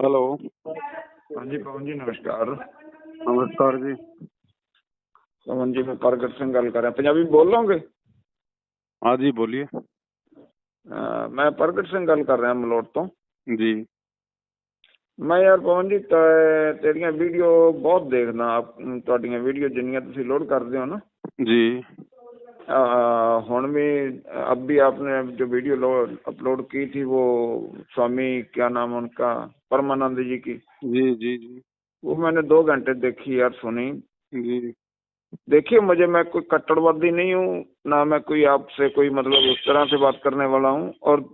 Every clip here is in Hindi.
हेलो। हाँ जी पवन जी नमस्कार। नमस्कार जी। पवन जी मैं प्रगट सिंह गल कर रहा पंजाबी बोल लोगे? हाँ जी बोलिए। मैं प्रगट सिंह गल कर रहा मलोट तो। जी मैं यार पवन जी तेरिया वीडियो बहुत देखना, तुहाडियां वीडियो जिन्नियां तुसीं लोड करदे हो ना जी हुण भी अब भी आपने जो वीडियो अपलोड की थी वो स्वामी क्या नाम उनका परमानंद जी की, जी जी जी वो मैंने 2 घंटे देखी यार, सुनी। जी देखिए मुझे, मैं कोई कट्टरवादी नहीं हूँ, ना मैं कोई आपसे कोई मतलब उस तरह से बात करने वाला हूँ। और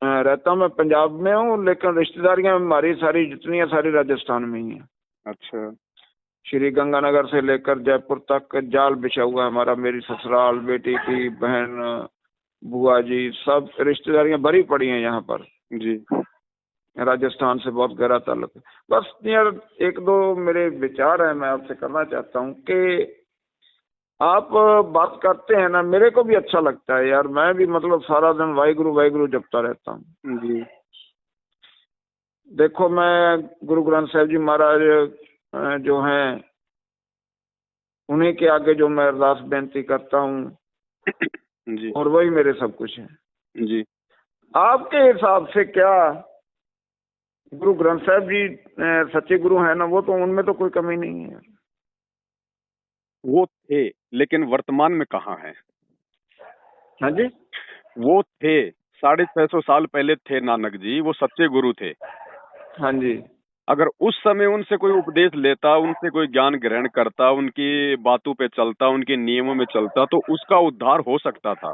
रहता मैं पंजाब में हूँ, लेकिन रिश्तेदारियां हमारी सारी जितनी है सारी राजस्थान में ही है। अच्छा। श्री गंगानगर से लेकर जयपुर तक जाल बिछा हुआ है हमारा। मेरी ससुराल, बेटी की बहन, बुआ जी, सब रिश्तेदारियां भरी पड़ी हैं यहाँ पर। जी राजस्थान से बहुत गहरा ताल्लुक है। बस यार एक दो मेरे विचार है, मैं आपसे करना चाहता हूँ कि आप बात करते हैं ना, मेरे को भी अच्छा लगता है यार। मैं भी मतलब सारा दिन वाहिगुरु वाहिगुरु जपता रहता हूँ। जी देखो मैं गुरु ग्रंथ साहिब जी महाराज जो हैं उन्हीं के आगे जो मैं अरदास बेनती करता हूँ, जी और वही मेरे सब कुछ है। जी आपके हिसाब से क्या गुरु ग्रंथ साहिब जी सच्चे गुरु हैं ना? वो तो उनमें तो कोई कमी नहीं है। वो थे, लेकिन वर्तमान में कहाँ हैं? हाँ जी। वो थे, 650 साल पहले थे नानक जी, वो सच्चे गुरु थे। हाँ जी। अगर उस समय उनसे कोई उपदेश लेता, उनसे कोई ज्ञान ग्रहण करता, उनकी बातों पे चलता, उनके नियमों में चलता, तो उसका उद्धार हो सकता था।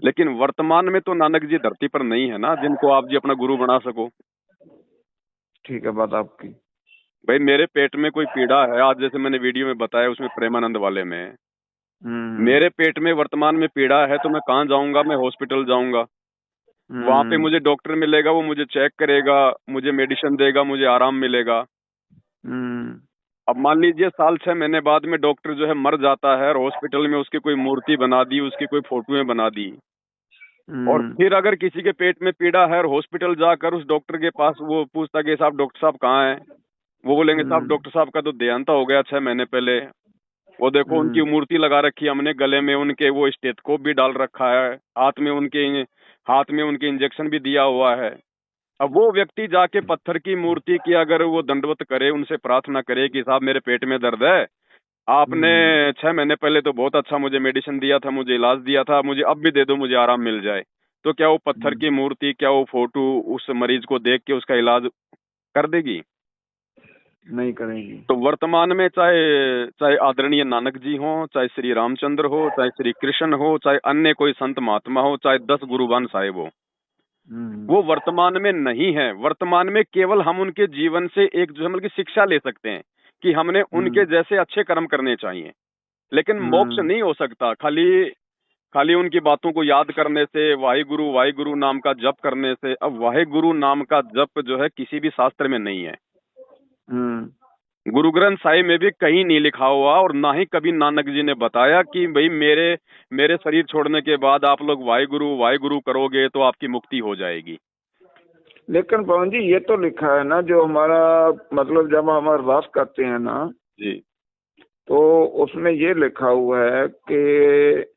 लेकिन वर्तमान में तो नानक जी धरती पर नहीं है ना, जिनको आप जी अपना गुरु बना सको। ठीक है बात आपकी। भाई मेरे पेट में कोई पीड़ा है, आज जैसे मैंने वीडियो में बताया उसमें प्रेमानंद वाले में, मेरे पेट में वर्तमान में पीड़ा है, तो मैं कहाँ जाऊंगा? मैं हॉस्पिटल जाऊंगा। वहां पे मुझे डॉक्टर मिलेगा, वो मुझे चेक करेगा, मुझे मेडिसिन देगा, मुझे आराम मिलेगा। अब मान लीजिए साल 6 महीने बाद में डॉक्टर जो है मर जाता है, और हॉस्पिटल में उसकी कोई मूर्ति बना दी, उसकी कोई फोटोएं बना दी, और फिर अगर किसी के पेट में पीड़ा है और हॉस्पिटल जाकर उस डॉक्टर के पास वो पूछता कि साहब डॉक्टर साहब कहाँ हैं? वो बोलेंगे साहब डॉक्टर साहब का तो देहांत हो गया 6 महीने पहले। वो देखो उनकी मूर्ति लगा रखी है हमने, गले में उनके वो स्टेथोस्कोप भी डाल रखा है, हाथ में उनके इंजेक्शन भी दिया हुआ है। अब वो व्यक्ति जाके पत्थर की मूर्ति की अगर वो दंडवत करे, उनसे प्रार्थना करे कि साहब मेरे पेट में दर्द है, आपने 6 महीने पहले तो बहुत अच्छा मुझे मेडिसिन दिया था, मुझे इलाज दिया था, मुझे अब भी दे दो, मुझे आराम मिल जाए। तो क्या वो पत्थर की मूर्ति, क्या वो फोटो उस मरीज को देख के उसका इलाज कर देगी? नहीं करेंगी। तो वर्तमान में चाहे चाहे आदरणीय नानक जी हो, चाहे श्री रामचंद्र हो, चाहे श्री कृष्ण हो, चाहे अन्य कोई संत महात्मा हो, चाहे 10 गुरुबान साहिब हो, वो वर्तमान में नहीं है। वर्तमान में केवल हम उनके जीवन से एक जो है मतलब की शिक्षा ले सकते हैं कि हमने उनके जैसे अच्छे कर्म करने चाहिए। लेकिन मोक्ष नहीं हो सकता खाली खाली उनकी बातों को याद करने से, वाहे गुरु नाम का जप करने से। अब वाहे गुरु नाम का जप जो है किसी भी शास्त्र में नहीं है, गुरु ग्रंथ साहिब में भी कहीं नहीं लिखा हुआ, और ना ही कभी नानक जी ने बताया कि भाई मेरे शरीर छोड़ने के बाद आप लोग वाहे गुरु करोगे तो आपकी मुक्ति हो जाएगी। लेकिन पवन जी ये तो लिखा है ना, जो हमारा मतलब जब हम अरदास करते हैं ना जी, तो उसमें ये लिखा हुआ है कि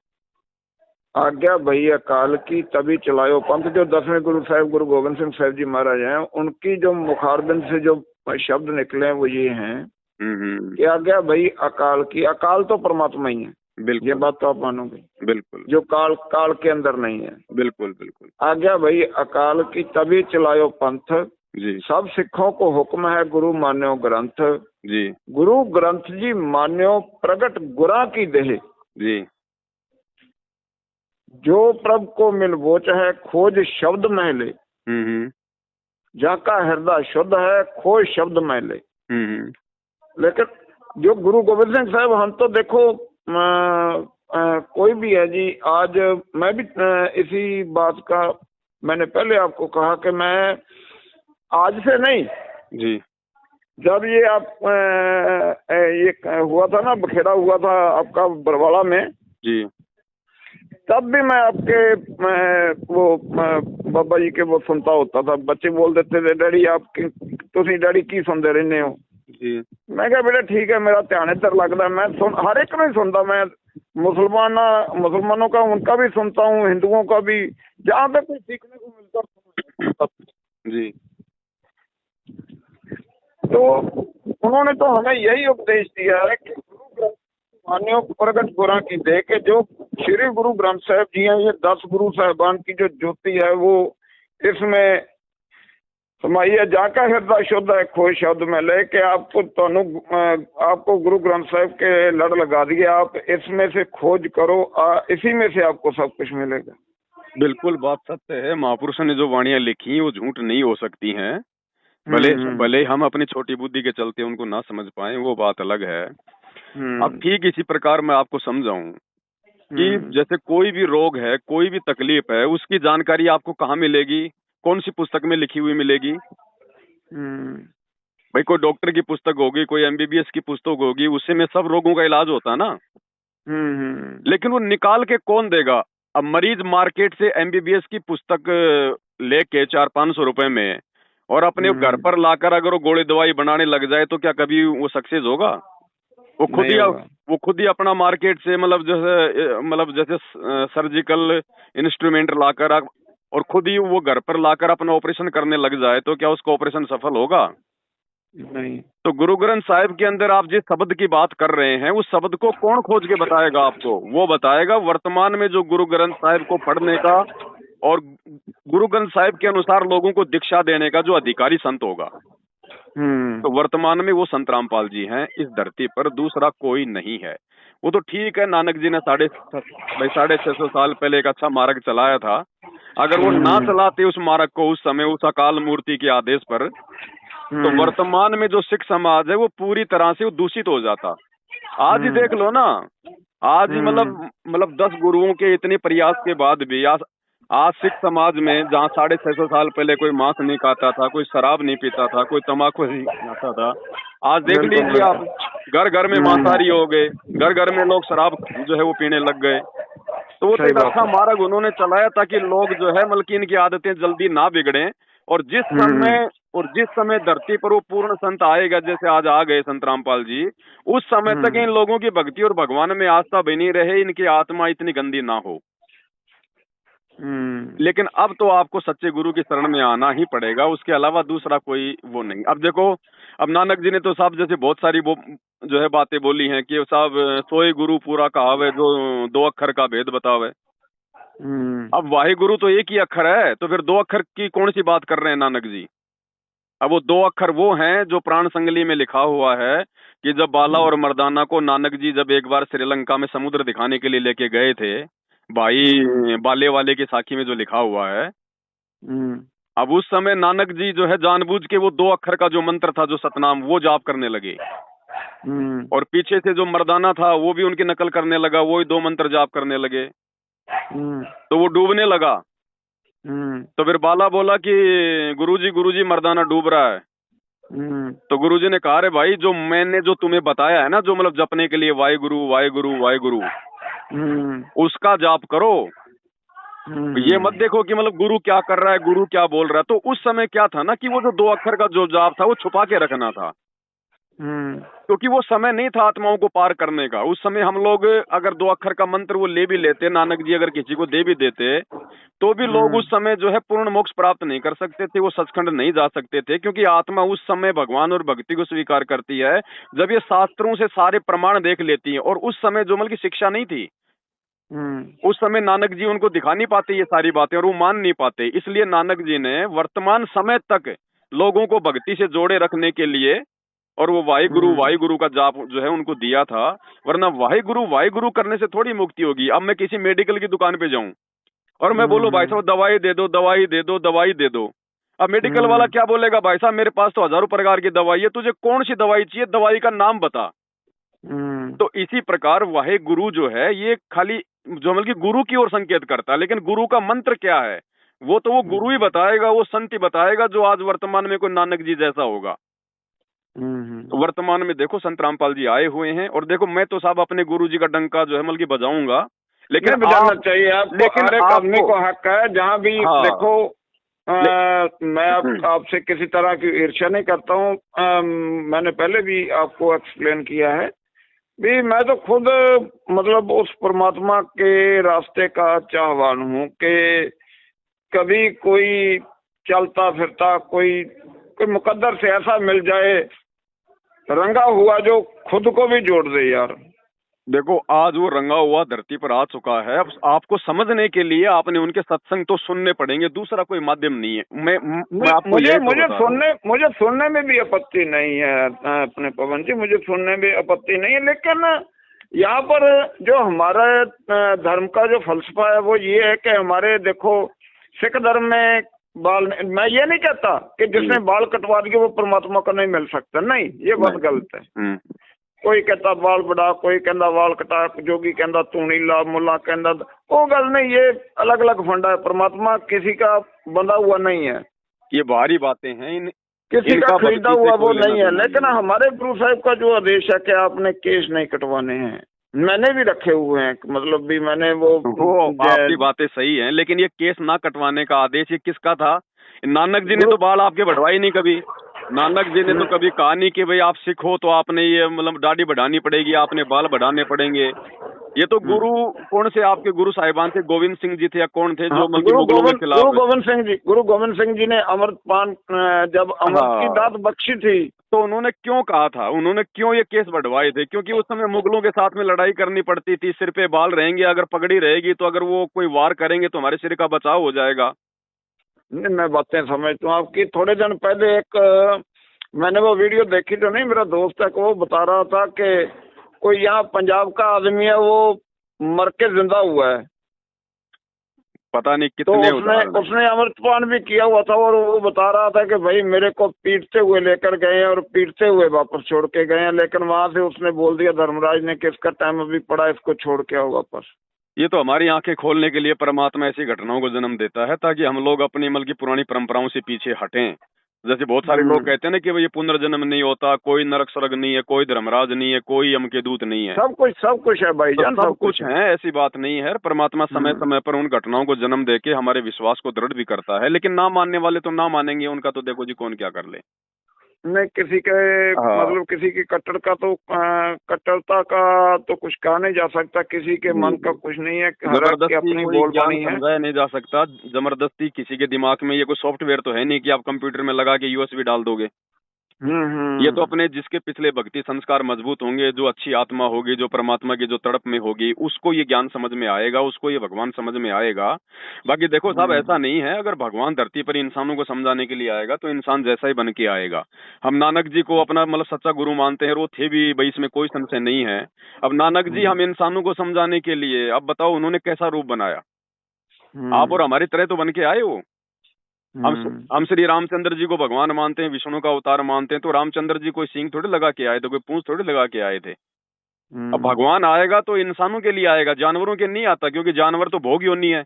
आज्ञा भई अकाल की तभी चलायो पंथ। जो 10वें गुरु साहिब गुरु गोविंद सिंह साहिब जी महाराज हैं, उनकी जो मुखारबिंद से जो शब्द निकले हैं वो ये हैं कि आज्ञा भई अकाल की। अकाल तो परमात्मा ही है, ये बात तो आप मानोगे, बिल्कुल, जो काल के अंदर नहीं है। बिल्कुल बिल्कुल। आज्ञा भई अकाल की तभी चलायो पंथ, जी, सब सिखों को हुक्म है गुरु मान्यो ग्रंथ। जी, गुरु ग्रंथ जी मान्यो प्रगट गुरा की देह। जी, जो प्रभ को मिल वोच है खोज शब्द मैले, जाका हृदय शुद्ध है खोज शब्द मैले। लेकिन जो गुरु गोविंद सिंह साहब, हम तो देखो कोई भी है जी, आज मैं भी इसी बात का मैंने पहले आपको कहा कि मैं आज से नहीं जी, जब ये आप ये हुआ था ना, बखेड़ा हुआ था आपका बरवाला में, जी, तब भी मैं आपके बाबा जी के वो सुनता होता था। बच्चे बोल देते थे डैडी आप तुसी डैडी की सुनते रहने हो जी। मैं कहा बेटा ठीक है मेरा ध्यान इधर लगता है, मैं हर एक नहीं सुनता, मैं मुसलमानों का उनका भी सुनता हूँ, हिंदुओं का भी, जहाँ पे कुछ सीखने को मिलता जी। तो उन्होंने तो हमें यही उपदेश दिया है कि गुरु ग्रंथ मान्यों प्रगट गुरा की दे के जो श्री गुरु ग्रंथ साहब जी हैं, ये 10 गुरु साहबान की जो ज्योति है वो इसमें समाइए, जाका हृदय शुद्ध है खोई शब्द में लेके आपको गुरु ग्रंथ साहब के लड़ लगा दिए, आप इसमें से खोज करो, इसी में से आपको सब कुछ मिलेगा। बिल्कुल बात सत्य है। महापुरुषों ने जो वाणियां लिखी वो झूठ नहीं हो सकती हैं। भले हम अपनी छोटी बुद्धि के चलते उनको ना समझ पाए, वो बात अलग है। अब ठीक इसी प्रकार मैं आपको समझाऊं कि जैसे कोई भी रोग है, कोई भी तकलीफ है, उसकी जानकारी आपको कहाँ मिलेगी? कौन सी पुस्तक में लिखी हुई मिलेगी? भाई कोई डॉक्टर की पुस्तक होगी, कोई एमबीबीएस की पुस्तक होगी, उससे में सब रोगों का इलाज होता है ना। लेकिन वो निकाल के कौन देगा? अब मरीज मार्केट से एमबीबीएस की पुस्तक लेके 400-500 रुपए में और अपने घर पर लाकर अगर वो गोली दवाई बनाने लग जाए तो क्या कभी वो सक्सेस होगा? वो खुद ही अपना मार्केट से मतलब जैसे सर्जिकल इंस्ट्रूमेंट लाकर और खुद ही वो घर पर लाकर अपना ऑपरेशन करने लग जाए तो क्या उसका ऑपरेशन सफल होगा? नहीं। तो गुरु ग्रंथ साहिब के अंदर आप जिस शब्द की बात कर रहे हैं उस शब्द को कौन खोज के बताएगा आपको? वो बताएगा वर्तमान में जो गुरु ग्रंथ साहिब को पढ़ने का और गुरु ग्रंथ साहिब के अनुसार लोगों को दीक्षा देने का जो अधिकारी संत होगा। तो वर्तमान में वो संत रामपाल जी हैं इस धरती पर, दूसरा कोई नहीं है। वो तो ठीक है, नानक जी ने 650 साल पहले एक अच्छा मार्ग चलाया था। अगर वो ना चलाते उस मार्ग को उस समय उस अकाल मूर्ति के आदेश पर, तो वर्तमान में जो सिख समाज है वो पूरी तरह से वो दूषित हो जाता। आज ही देख लो ना, आज ही मतलब 10 गुरुओं के इतने प्रयास के बाद भी आज सिख समाज में जहाँ 650 साल पहले कोई मांस नहीं खाता था, कोई शराब नहीं पीता था, कोई तंबाकू नहीं खाता था, आज देख लीजिए आप घर घर में मांसाहारी हो गए, घर घर में लोग शराब जो है वो पीने लग गए। तो वो तो एक अच्छा मार्ग उन्होंने चलाया ताकि लोग जो है मतलब की इनकी आदतें जल्दी ना बिगड़े। और जिस समय धरती पर वो पूर्ण संत आएगा, जैसे आज आ गए संत रामपाल जी, उस समय तक इन लोगों की भक्ति और भगवान में आस्था बनी रहे, इनकी आत्मा इतनी गंदी ना हो। लेकिन अब तो आपको सच्चे गुरु की शरण में आना ही पड़ेगा, उसके अलावा दूसरा कोई वो नहीं। अब देखो, अब नानक जी ने तो साहब जैसे बहुत सारी वो जो है बातें बोली हैं कि साहब सोए गुरु पूरा कहावे जो 2 अक्षर का भेद बतावे। अब वाहे गुरु तो एक ही अक्षर है, तो फिर 2 अक्षर की कौन सी बात कर रहे हैं नानक जी? अब वो 2 अक्षर वो हैं जो प्राण संगली में लिखा हुआ है कि जब बाला और मर्दाना को नानक जी जब एक बार श्रीलंका में समुद्र दिखाने के लिए लेके गए थे, भाई बाले वाले की साखी में जो लिखा हुआ है, अब उस समय नानक जी जो है जानबूझ के वो 2 अक्षर का जो मंत्र था जो सतनाम वो जाप करने लगे। और पीछे से जो मर्दाना था वो भी उनकी नकल करने लगा, वो ही 2 मंत्र जाप करने लगे। तो वो डूबने लगा। तो फिर बाला बोला कि गुरुजी मर्दाना डूब रहा है। तो गुरुजी ने कहा रे भाई जो मैंने जो तुम्हें बताया है ना, जो मतलब जपने के लिए वाहे गुरु वाहे गुरु वाहे गुरु, उसका जाप करो। ये मत देखो कि मतलब गुरु क्या कर रहा है, गुरु क्या बोल रहा है। तो उस समय क्या था ना कि वो जो 2 अक्षर का जो जाप था वो छुपा के रखना था, क्योंकि वो समय नहीं था आत्माओं को पार करने का। उस समय हम लोग अगर 2 अक्षर का मंत्र वो ले भी लेते, नानक जी अगर किसी को दे भी देते, तो भी लोग उस समय जो है पूर्ण मोक्ष प्राप्त नहीं कर सकते थे, वो सचखंड नहीं जा सकते थे, क्योंकि आत्मा उस समय भगवान और भक्ति को स्वीकार करती है जब ये शास्त्रों से सारे प्रमाण देख लेती है। और उस समय जो मतलब की शिक्षा नहीं थी, उस समय नानक जी उनको दिखा नहीं पाते ये सारी बातें और वो मान नहीं पाते। इसलिए नानक जी ने वर्तमान समय तक लोगों को भक्ति से जोड़े रखने के लिए और वो वाहे गुरु का जाप जो है उनको दिया था। वरना वाहे गुरु करने से थोड़ी मुक्ति होगी। अब मैं किसी मेडिकल की दुकान पे जाऊं और मैं बोलूं भाई साहब दवाई दे दो दवाई दे दो दवाई दे दो, अब मेडिकल वाला क्या बोलेगा, भाई साहब मेरे पास तो हजारों प्रकार की दवाई है, तुझे कौन सी दवाई चाहिए, दवाई का नाम बता। तो इसी प्रकार वाहे गुरु जो है ये खाली जो मतलब कि गुरु की ओर संकेत करता है, लेकिन गुरु का मंत्र क्या है वो तो वो गुरु ही बताएगा, वो संत ही बताएगा, जो आज वर्तमान में कोई नानक जी जैसा होगा। तो वर्तमान में देखो संत रामपाल जी आए हुए हैं और देखो मैं तो साहब अपने गुरु जी का डंका जो है मतलब कि बजाऊंगा लेकिन नहीं बजाना चाहिए आपको, लेकिन हर एक आदमी आपको को हक है जहाँ भी हाँ देखो। मैं हम्म, आपसे किसी तरह की ईर्ष्या नहीं करता हूँ। मैंने पहले भी आपको एक्सप्लेन किया है भी, मैं तो खुद मतलब उस परमात्मा के रास्ते का चाहवान हूँ कि कभी कोई चलता फिरता कोई कोई मुकद्दर से ऐसा मिल जाए रंगा हुआ जो खुद को भी जोड़ दे यार। देखो आज वो रंगा हुआ धरती पर आ चुका है। अब आपको समझने के लिए आपने उनके सत्संग तो सुनने पड़ेंगे, दूसरा कोई माध्यम नहीं है। मैं आपको मुझे यही तो मुझे बता रहा हूँ। मुझे सुनने में भी आपत्ति नहीं है अपने पवन जी, मुझे सुनने में आपत्ति नहीं है, लेकिन यहाँ पर जो हमारा धर्म का जो फलसफा है वो ये है कि हमारे देखो सिख धर्म में बाल, मैं ये नहीं कहता कि जिसने बाल कटवा दिए वो परमात्मा को नहीं मिल सकता, नहीं ये बात गलत है। कोई कहता बाल बढ़ा, कोई कहता बाल कटा, जोगी कहता तू नीला, मुल्ला कहता, वो गल नहीं, ये अलग अलग फंडा है। परमात्मा किसी का बंधा हुआ नहीं है, ये बाहरी बातें हैं, किसी का खरीदा हुआ वो नहीं है। लेकिन नहीं। हमारे गुरु साहब का जो आदेश है कि आपने केस नहीं कटवाने हैं, मैंने भी रखे हुए हैं, मतलब भी मैंने वो आपकी बातें सही हैं, लेकिन ये केस ना कटवाने का आदेश ये किसका था? नानक जी ने तो बाल आपके बढ़वाई नहीं कभी। नानक जी ने तो कभी कहा नहीं कि भाई आप सिख हो तो आपने ये मतलब दाढ़ी बढ़ानी पड़ेगी, आपने बाल बढ़ाने पड़ेंगे। ये तो गुरु कौन से आपके गुरु साहिबान थे, गोविंद सिंह जी थे या कौन थे जो मतलब मुगलों के खिलाफ? गुरु गोविंद सिंह जी ने अमृतपान जब अमृत की दात बख्शी थी तो उन्होंने क्यों कहा था, उन्होंने क्यों ये केस बढ़वाए थे? क्योंकि उस समय मुगलों के साथ में लड़ाई करनी पड़ती थी। सिर पे बाल रहेंगे, अगर पगड़ी रहेगी तो अगर वो कोई वार करेंगे तो हमारे सिर का बचाव हो जाएगा। नहीं, मैं बातें समझता हूँ आपकी। थोड़े दिन पहले एक मैंने वो वीडियो देखी तो नहीं, मेरा दोस्त है वो बता रहा था कि कोई यहाँ पंजाब का आदमी है वो मर के जिंदा हुआ है, पता नहीं तो कितने उसने अमृतपान भी किया हुआ था, और वो बता रहा था कि भाई मेरे को पीटते हुए लेकर गए और पीटते हुए वापस छोड़ के गए हैं, लेकिन वहां से उसने बोल दिया धर्मराज ने कि इसका टाइम अभी पड़ा, इसको छोड़ के आओ वापस। ये तो हमारी आंखें खोलने के लिए परमात्मा ऐसी घटनाओं को जन्म देता है ताकि हम लोग अपनी मतलब की पुरानी परंपराओं से पीछे हटें। जैसे बहुत सारे लोग कहते हैं ना कि भाई ये पुनर्जन्म नहीं होता, कोई नरक स्वर्ग नहीं है, कोई धर्मराज नहीं है, कोई यम के दूत नहीं है। सब कुछ है भाईजान, तो सब कुछ है, ऐसी बात नहीं है। परमात्मा समय समय पर उन घटनाओं को जन्म देके हमारे विश्वास को दृढ़ भी करता है, लेकिन ना मानने वाले तो ना मानेंगे, उनका तो देखो जी कौन क्या कर ले। नहीं किसी के मतलब किसी की कट्टरता का तो कुछ कहा नहीं जा सकता, किसी के मन का कुछ नहीं है, जबरदस्ती अपनी कोई ज्ञान बोलबानी है। समझाया नहीं जा सकता। जबरदस्ती किसी के दिमाग में ये कोई सॉफ्टवेयर तो है नहीं कि आप कंप्यूटर में लगा के यूएसबी डाल दोगे। ये तो अपने जिसके पिछले भक्ति संस्कार मजबूत होंगे, जो अच्छी आत्मा होगी, जो परमात्मा की जो तड़प में होगी, उसको ये ज्ञान समझ में आएगा, उसको ये भगवान समझ में आएगा। बाकी देखो साहब ऐसा नहीं है, अगर भगवान धरती पर इंसानों को समझाने के लिए आएगा तो इंसान जैसा ही बन के आएगा। हम नानक जी को अपना मतलब सच्चा गुरु मानते हैं, और वो थे भी भाई, इसमें कोई संशय नहीं है। अब नानक जी हम इंसानों को समझाने के लिए, अब बताओ उन्होंने कैसा रूप बनाया? आप और हमारी तरह तो बन के आए वो। हम श्री रामचंद्र जी को भगवान मानते हैं, विष्णु का अवतार मानते हैं, तो रामचंद्र जी कोई सींग थोड़ी लगा के आए थे, कोई पूंछ थोड़ी लगा के आए थे। अब भगवान आएगा तो इंसानों के लिए आएगा, जानवरों के नहीं आता, क्योंकि जानवर तो भोग योनि है।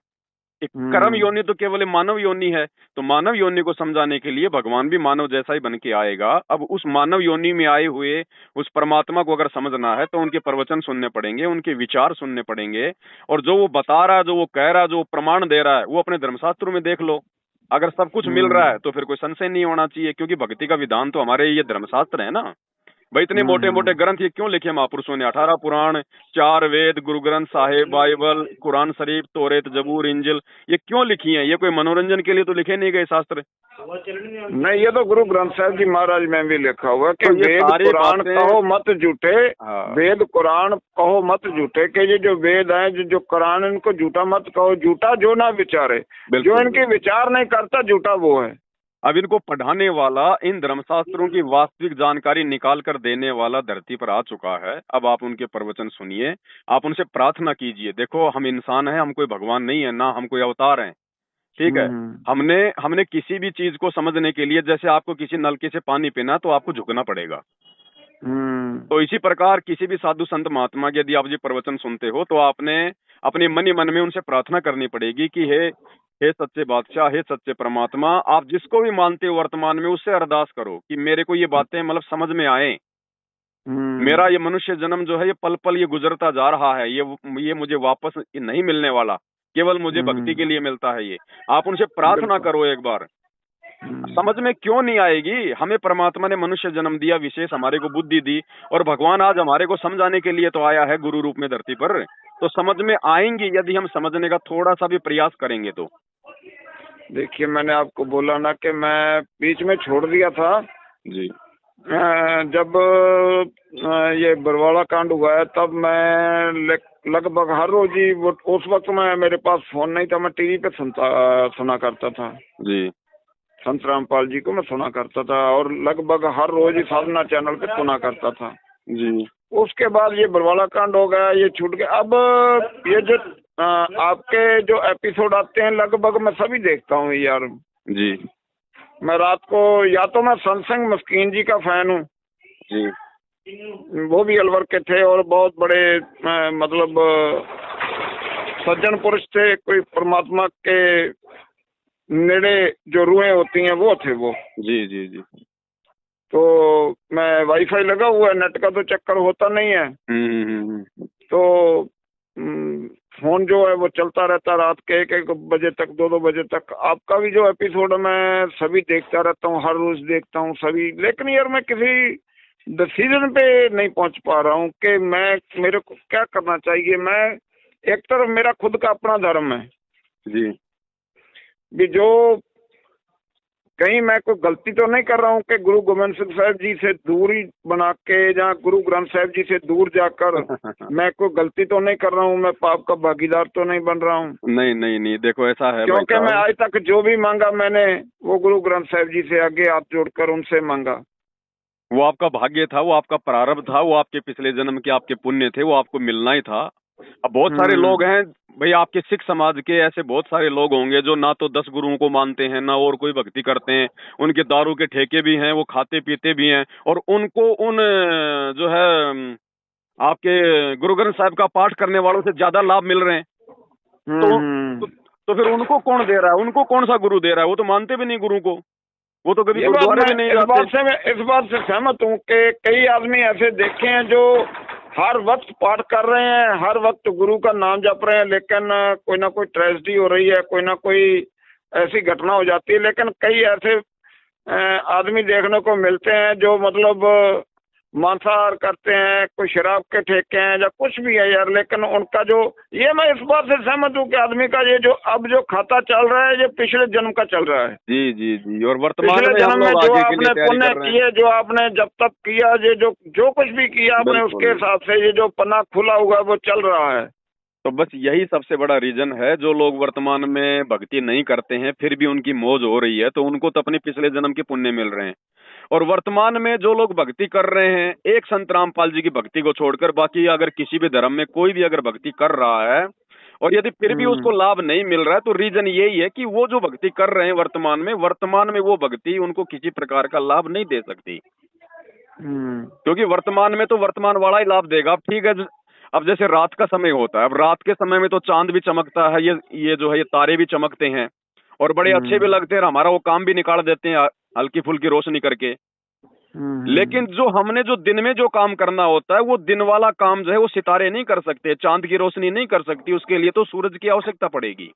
एक कर्म योनि तो केवल मानव योनि है। तो मानव योनि को समझाने के लिए भगवान भी मानव जैसा ही बन के आएगा। अब उस मानव योनि में आए हुए उस परमात्मा को अगर समझना है तो उनके प्रवचन सुनने पड़ेंगे, उनके विचार सुनने पड़ेंगे, और जो वो बता रहा है, जो वो कह रहा है, जो प्रमाण दे रहा है, वो अपने धर्मशास्त्रों में देख लो। अगर सब कुछ मिल रहा है तो फिर कोई संशय नहीं होना चाहिए, क्योंकि भक्ति का विधान तो हमारे ये धर्मशास्त्र है ना भाई। इतने मोटे मोटे ग्रंथ ये क्यों लिखे महापुरुषों ने? 18 पुराण, 4 वेद, गुरु ग्रंथ साहिब, बाइबल, कुरान शरीफ, तौरेत, जबूर, इंजिल, ये क्यों लिखी हैं? ये कोई मनोरंजन के लिए तो लिखे नहीं गए शास्त्र। नहीं, ये तो गुरु ग्रंथ साहिब जी महाराज में भी लिखा हुआ है कि तो वेद कुरान कहो मत झूठे। वेद कुरान कहो मत झूठे, कि ये जो वेद है, जो कुरान, इनको झूठा मत कहो। झूठा जो ना विचारे, जो इनके विचार नहीं करता, झूठा वो है। अब इनको पढ़ाने वाला, इन धर्मशास्त्रों की वास्तविक जानकारी निकाल कर देने वाला धरती पर आ चुका है। अब आप उनके प्रवचन सुनिए, आप उनसे प्रार्थना कीजिए। देखो हम इंसान हैं, हम कोई भगवान नहीं है, ना हम कोई अवतार हैं, ठीक है। हमने किसी भी चीज को समझने के लिए, जैसे आपको किसी नलके से पानी पीना तो आपको झुकना पड़ेगा। तो इसी प्रकार किसी भी साधु संत महात्मा के यदि आप ये प्रवचन सुनते हो तो आपने अपने मन ही मन में उनसे प्रार्थना करनी पड़ेगी कि हे सच्चे बादशाह, हे सच्चे परमात्मा, आप जिसको भी मानते हो वर्तमान में, उससे अरदास करो कि मेरे को ये बातें मतलब समझ में आए। मेरा ये मनुष्य जन्म जो है ये पल पल ये गुजरता जा रहा है, ये मुझे वापस नहीं मिलने वाला, केवल मुझे भक्ति के लिए मिलता है। ये आप उनसे प्रार्थना करो एक बार, समझ में क्यों नहीं आएगी? हमें परमात्मा ने मनुष्य जन्म दिया, विशेष हमारे को बुद्धि दी, और भगवान आज हमारे को समझाने के लिए तो आया है गुरु रूप में धरती पर, तो समझ में आएंगी यदि हम समझने का थोड़ा सा भी प्रयास करेंगे तो। देखिए, मैंने आपको बोला ना कि मैं बीच में छोड़ दिया था जी। जब ये बरवाड़ा कांड हुआ है, तब मैं लगभग हर रोज ही, उस वक्त में मेरे पास फोन नहीं था, मैं टीवी पे सुना करता था जी। संत रामपाल जी को मैं सुना करता था, और लगभग हर रोज ही साधना चैनल पे सुना करता था जी। उसके बाद ये बरवाड़ा कांड हो गया, ये छूट गया। अब ये जो आपके जो एपिसोड आते हैं लगभग मैं सभी देखता हूँ यार जी। मैं रात को, या तो मैं सत्संग मस्कीन जी का फैन हूँ जी। वो भी अलवर के थे और बहुत बड़े मतलब सज्जन पुरुष थे, कोई परमात्मा के नेड़े जो रूहें होती हैं वो थे वो। जी। जी। जी। तो मैं वाईफाई लगा हुआ है, नेट का तो चक्कर होता नहीं है, तो फोन जो है वो चलता रहता रात के 1-1 बजे तक, 2-2 बजे तक। आपका भी जो एपिसोड है मैं सभी देखता रहता हूँ, हर रोज देखता हूँ सभी, लेकिन यार मैं किसी डिसीजन पे नहीं पहुंच पा रहा हूँ कि मेरे को क्या करना चाहिए। मैं एक तरफ मेरा खुद का अपना धर्म है जी। भी, जो कहीं मैं कोई गलती तो नहीं कर रहा हूँ कि गुरु गोविंद सिंह साहब जी से दूरी बना के, या गुरु ग्रंथ साहब जी से दूर जाकर मैं कोई गलती तो नहीं कर रहा हूँ, मैं पाप का भागीदार तो नहीं बन रहा हूँ? नहीं नहीं नहीं, देखो ऐसा है, क्योंकि मैं आज तक जो भी मांगा मैंने वो गुरु ग्रंथ साहब जी से आगे हाथ जोड़कर उनसे मांगा। वो आपका भाग्य था, वो आपका प्रारब्ध था, वो आपके पिछले जन्म के आपके पुण्य थे, वो आपको मिलना ही था। अब बहुत सारे लोग हैं भाई, आपके सिख समाज के ऐसे बहुत सारे लोग होंगे जो ना तो 10 गुरुओं को मानते हैं, ना और कोई भक्ति करते हैं, उनके दारू के ठेके भी हैं, वो खाते पीते भी हैं, और उनको उन जो है आपके गुरु ग्रंथ साहब का पाठ करने वालों से ज्यादा लाभ मिल रहे हैं। तो फिर उनको कौन दे रहा है? उनको कौन सा गुरु दे रहा है? वो तो मानते भी नहीं गुरु को, वो तो कभी गुरुद्वारे भी नहीं जाते। मैं इस बात से सहमत हूँ कि कई आदमी ऐसे देखे हैं जो हर वक्त पाठ कर रहे हैं, हर वक्त गुरु का नाम जप रहे हैं, लेकिन कोई ना कोई ट्रेजेडी हो रही है, कोई ना कोई ऐसी घटना हो जाती है। लेकिन कई ऐसे आदमी देखने को मिलते हैं जो मतलब मांसाहार करते हैं, कोई शराब के ठेके हैं या कुछ भी है यार, लेकिन उनका जो, ये मैं इस बात से सहमत हूँ कि आदमी का ये जो अब जो खाता चल रहा है ये पिछले जन्म का चल रहा है। जी जी जी। और वर्तमान पिछले जन्म में जो आपने पुण्य किए, जो आपने जब तक किया, ये जो कुछ भी किया आपने, उसके हिसाब से ये जो पन्ना खुला हुआ है वो चल रहा है। तो बस यही सबसे बड़ा रीजन है, जो लोग वर्तमान में भक्ति नहीं करते हैं फिर भी उनकी मौज हो रही है, तो उनको तो अपने पिछले जन्म के पुण्य मिल रहे हैं। और वर्तमान में जो लोग भक्ति कर रहे हैं, एक संत रामपाल जी की भक्ति को छोड़कर बाकी अगर किसी भी धर्म में कोई भी अगर भक्ति कर रहा है और यदि फिर भी उसको लाभ नहीं मिल रहा है, तो रीजन यही है कि वो जो भक्ति कर रहे हैं वर्तमान में वो भक्ति उनको किसी प्रकार का लाभ नहीं दे सकती। क्योंकि वर्तमान में तो वर्तमान वाला ही लाभ देगा। ठीक है, अब जैसे रात का समय होता है, अब रात के समय में तो चांद भी चमकता है, ये जो है ये तारे भी चमकते हैं और बड़े अच्छे भी लगते हैं, हमारा वो काम भी निकाल देते हैं हल्की फुल्की रोशनी करके। लेकिन जो हमने जो दिन में जो काम करना होता है, वो दिन वाला काम जो है वो सितारे नहीं कर सकते, चांद की रोशनी नहीं कर सकती, उसके लिए तो सूरज की आवश्यकता पड़ेगी।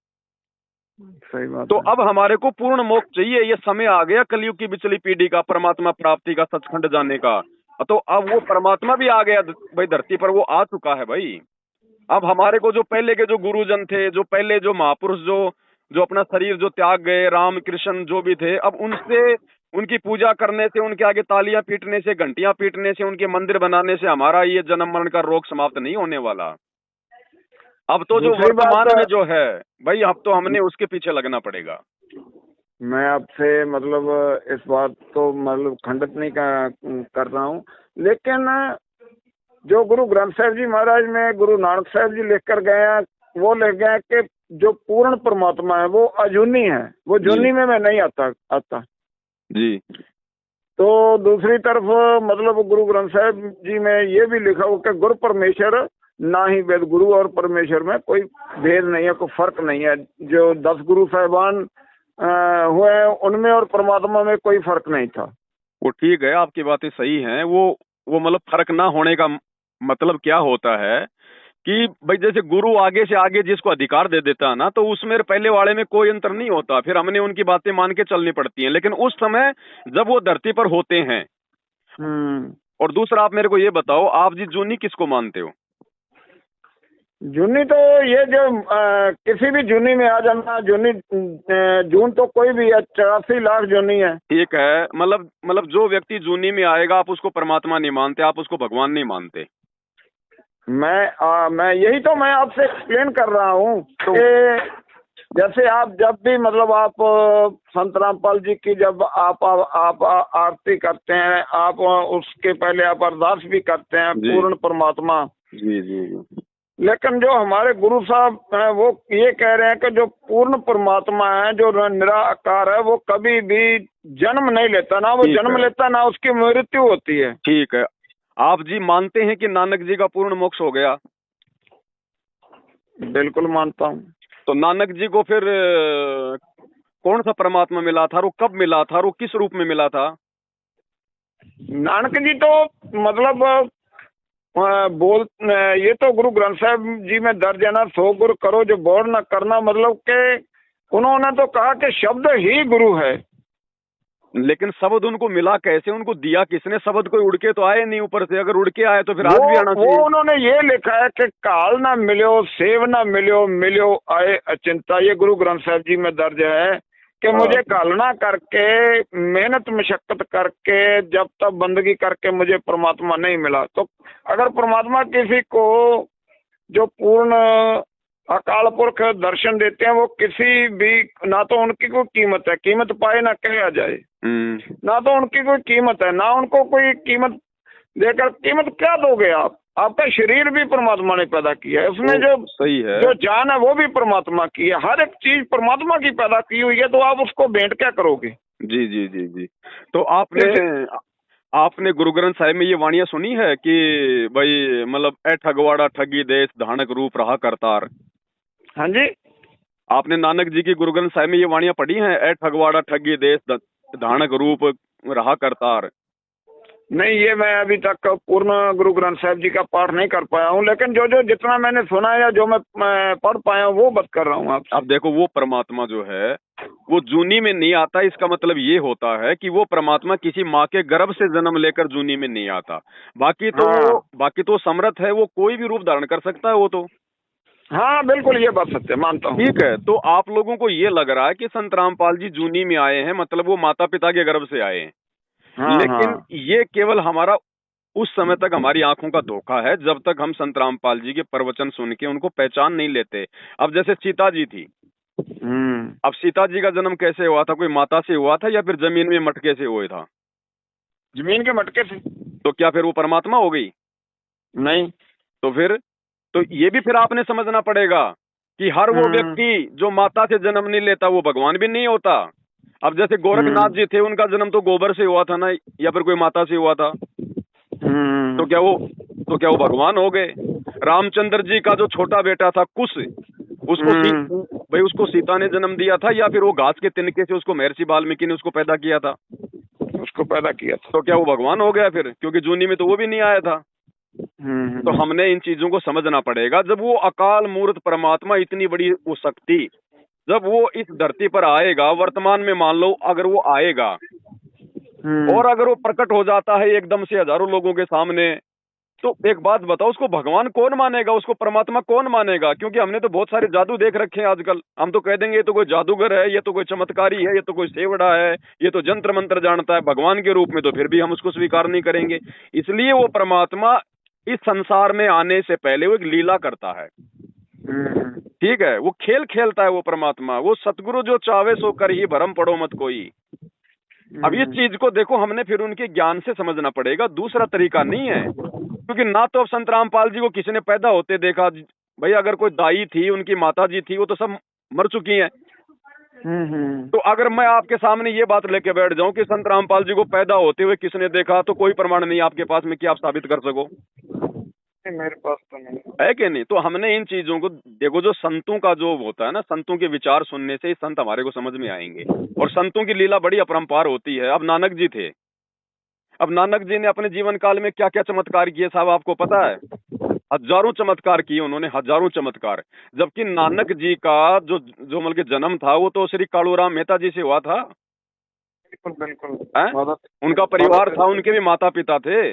सही बात। तो अब हमारे को पूर्ण मोक्ष चाहिए, ये समय आ गया कलयुग की पिछली पीढ़ी का, परमात्मा प्राप्ति का, सचखंड जाने का। तो अब वो परमात्मा भी आ गया भाई धरती पर, वो आ चुका है भाई। अब हमारे को जो पहले के जो गुरुजन थे, जो पहले जो महापुरुष जो अपना शरीर जो त्याग गए, राम कृष्ण जो भी थे, अब उनसे उनकी पूजा करने से, उनके आगे तालियां पीटने से, घंटियां पीटने से, उनके मंदिर बनाने से हमारा ये जन्म मरण का रोग समाप्त नहीं होने वाला। अब तो जो वर्तमान में जो है भाई, अब तो हमने उसके पीछे लगना पड़ेगा। मैं आपसे मतलब इस बात को मतलब खंडित नहीं कर रहा हूँ, लेकिन जो गुरु ग्रंथ साहब जी महाराज में गुरु नानक साहब जी लिख कर गए हैं, वो लिख गए कि जो पूर्ण परमात्मा है वो अजूनी है, वो जूनी में मैं नहीं आता जी। तो दूसरी तरफ मतलब गुरु ग्रंथ साहब जी में ये भी लिखा हो कि गुरु परमेश्वर ना ही वेद, गुरु और परमेश्वर में कोई भेद नहीं है, कोई फर्क नहीं है। जो 10 गुरु साहिबान हुए उनमें और परमात्मा में कोई फर्क नहीं था। वो ठीक है, आपकी बातें सही हैं, वो वो मतलब फर्क ना होने का मतलब क्या होता है कि भाई जैसे गुरु आगे से आगे जिसको अधिकार दे देता है ना, तो उसमें पहले वाले में कोई अंतर नहीं होता, फिर हमने उनकी बातें मान के चलनी पड़ती हैं। लेकिन उस समय जब वो धरती पर होते हैं। और दूसरा आप मेरे को ये बताओ, आप जी जूनी किसको मानते हो? जूनी तो ये जो किसी भी जूनी में आ जाना, जूनी जून तो कोई भी है, 84 लाख जूनी है। ठीक है, मतलब जो व्यक्ति जूनी में आएगा आप उसको परमात्मा नहीं मानते, आप उसको भगवान नहीं मानते। मैं यही तो मैं आपसे एक्सप्लेन कर रहा हूँ तो कि जैसे आप जब भी मतलब आप संत रामपाल जी की जब आप आरती करते हैं, आप उसके पहले आप अरदास भी करते हैं जी पूर्ण परमात्मा। जी जी जी। लेकिन जो हमारे गुरु साहब हैं वो ये कह रहे हैं कि जो पूर्ण परमात्मा है, जो निराकार है, वो कभी भी जन्म नहीं लेता, ना वो ठीक जन्म है, लेता ना उसकी मृत्यु होती है। ठीक है। आप जी मानते हैं कि नानक जी का पूर्ण मोक्ष हो गया? बिल्कुल मानता हूँ। तो नानक जी को फिर कौन सा परमात्मा मिला था, और वो कब मिला था, और वो किस रूप में मिला था? नानक जी तो मतलब ये तो गुरु ग्रंथ साहब जी में दर्ज है ना, 100 गुरु करो जो बोर न करना, मतलब के उन्होंने तो कहा कि शब्द ही गुरु है। लेकिन शब्द उनको मिला कैसे, उनको दिया किसने? शब्द कोई उड़ के तो आए नहीं ऊपर से, अगर उड़ के आए तो फिर आज भी आना वो चाहिए। उन्होंने ये लिखा है कि काल ना मिलो, सेव ना मिलो, मिलो आए अचिंता। ये गुरु ग्रंथ साहब जी में दर्ज है कि मुझे कालना करके, मेहनत मशक्कत करके, जब तक बंदगी करके मुझे परमात्मा नहीं मिला। तो अगर परमात्मा किसी को जो पूर्ण अकाल पुरख दर्शन देते हैं, वो किसी भी, ना तो उनकी कोई कीमत है, कीमत पाए ना कहा जाए, ना तो उनकी कोई कीमत है, ना उनको कोई कीमत देकर, कीमत क्या दोगे आप? आपका शरीर भी परमात्मा ने पैदा किया है, उसमें जो सही है, जो जान है वो भी परमात्मा की है, हर एक चीज परमात्मा की पैदा की हुई है, तो आप उसको भेंट क्या करोगे? जी जी जी जी। तो आपने गुरु ग्रंथ साहिब में ये वाणियां सुनी है कि भाई मतलब ए ठगवाड़ा ठगी देश धानक रूप रहा करतार? हाँ जी। आपने नानक जी की गुरु ग्रंथ साहिब में ये वाणियां पढ़ी हैं, ए ठगवाड़ा ठगी देश धानक रूप रहा करतार? नहीं, ये मैं अभी तक पूर्ण गुरु ग्रंथ साहब जी का पाठ नहीं कर पाया हूँ, लेकिन जो जो जितना मैंने सुना है या जो मैं पढ़ पाया हूँ वो बात कर रहा हूँ आपसे। अब देखो, वो परमात्मा जो है वो जूनी में नहीं आता। इसका मतलब ये होता है कि वो परमात्मा किसी माँ के गर्भ से जन्म लेकर जूनी में नहीं आता। हाँ बाकी तो समर्थ है, वो कोई भी रूप धारण कर सकता है वो तो। हाँ, बिल्कुल ये बात सत्य मानता हूँ। ठीक है, तो आप लोगों को ये लग रहा है कि संत रामपाल जी जूनी में आए हैं, मतलब वो माता पिता के गर्भ से आए हैं। हाँ लेकिन हाँ। ये केवल हमारा उस समय तक हमारी आंखों का धोखा है, जब तक हम संत रामपाल जी के प्रवचन सुन के उनको पहचान नहीं लेते। अब जैसे सीता जी थी, अब सीता जी का जन्म कैसे हुआ था? कोई माता से हुआ था या फिर जमीन में मटके से हुआ था? जमीन के मटके से। तो क्या फिर वो परमात्मा हो गई? नहीं। तो फिर तो ये भी फिर आपने समझना पड़ेगा कि हर वो व्यक्ति जो माता से जन्म नहीं लेता वो भगवान भी नहीं होता। अब जैसे गोरखनाथ जी थे, उनका जन्म तो गोबर से हुआ था ना, या फिर कोई माता से हुआ था? तो क्या वो भगवान हो गए? रामचंद्र जी का जो छोटा बेटा था कुश, उसको सीता ने जन्म दिया था, या फिर वो घास के तिनके से उसको महर्षि वाल्मीकि ने उसको पैदा किया था? उसको पैदा किया था। तो क्या वो भगवान हो गया फिर? क्योंकि जूनी में तो वो भी नहीं आया था। तो हमने इन चीजों को समझना पड़ेगा। जब वो अकाल मूर्त परमात्मा, इतनी बड़ी वो शक्ति, जब वो इस धरती पर आएगा, वर्तमान में मान लो अगर वो आएगा और अगर वो प्रकट हो जाता है एकदम से हजारों लोगों के सामने, तो एक बात बताओ, उसको भगवान कौन मानेगा, उसको परमात्मा कौन मानेगा? क्योंकि हमने तो बहुत सारे जादू देख रखे हैं आजकल। हम तो कह देंगे ये तो कोई जादूगर है, ये तो कोई चमत्कारी है, ये तो कोई सेवड़ा है, ये तो जंत्र मंत्र जानता है भगवान के रूप में, तो फिर भी हम उसको स्वीकार नहीं करेंगे। इसलिए वो परमात्मा इस संसार में आने से पहले वो एक लीला करता है। ठीक है, वो खेल खेलता है वो परमात्मा। वो सतगुरु जो चावे सो कर ही भरम पड़ो मत कोई। अब इस चीज को देखो, हमने फिर उनके ज्ञान से समझना पड़ेगा, दूसरा तरीका नहीं है। क्योंकि ना तो अब संत रामपाल जी को किसी ने पैदा होते देखा। भाई अगर कोई दाई थी, उनकी माता जी थी, वो तो सब मर चुकी हैं। तो अगर मैं आपके सामने ये बात लेके बैठ जाऊं कि संत रामपाल जी को पैदा होते हुए किसने देखा, तो कोई प्रमाण नहीं आपके पास में कि आप साबित कर सको। मेरे पास तो नहीं है कि नहीं? तो हमने इन चीजों को देखो, जो संतों का जो होता है ना, संतों के विचार सुनने से ही संत हमारे को समझ में आएंगे। और संतों की लीला बड़ी अपरंपार होती है। अब नानक जी थे, अब नानक जी ने अपने जीवन काल में क्या क्या चमत्कार किए साहब, आपको पता है? हजारों चमत्कार किए उन्होंने, हजारों चमत्कार। जबकि नानक जी का जो जो मतलब कि जन्म था वो तो श्री कालूराम मेहता जी से हुआ था। बिल्कुल बिल्कुल। हैं? मदद उनका परिवार था, उनके भी माता पिता थे।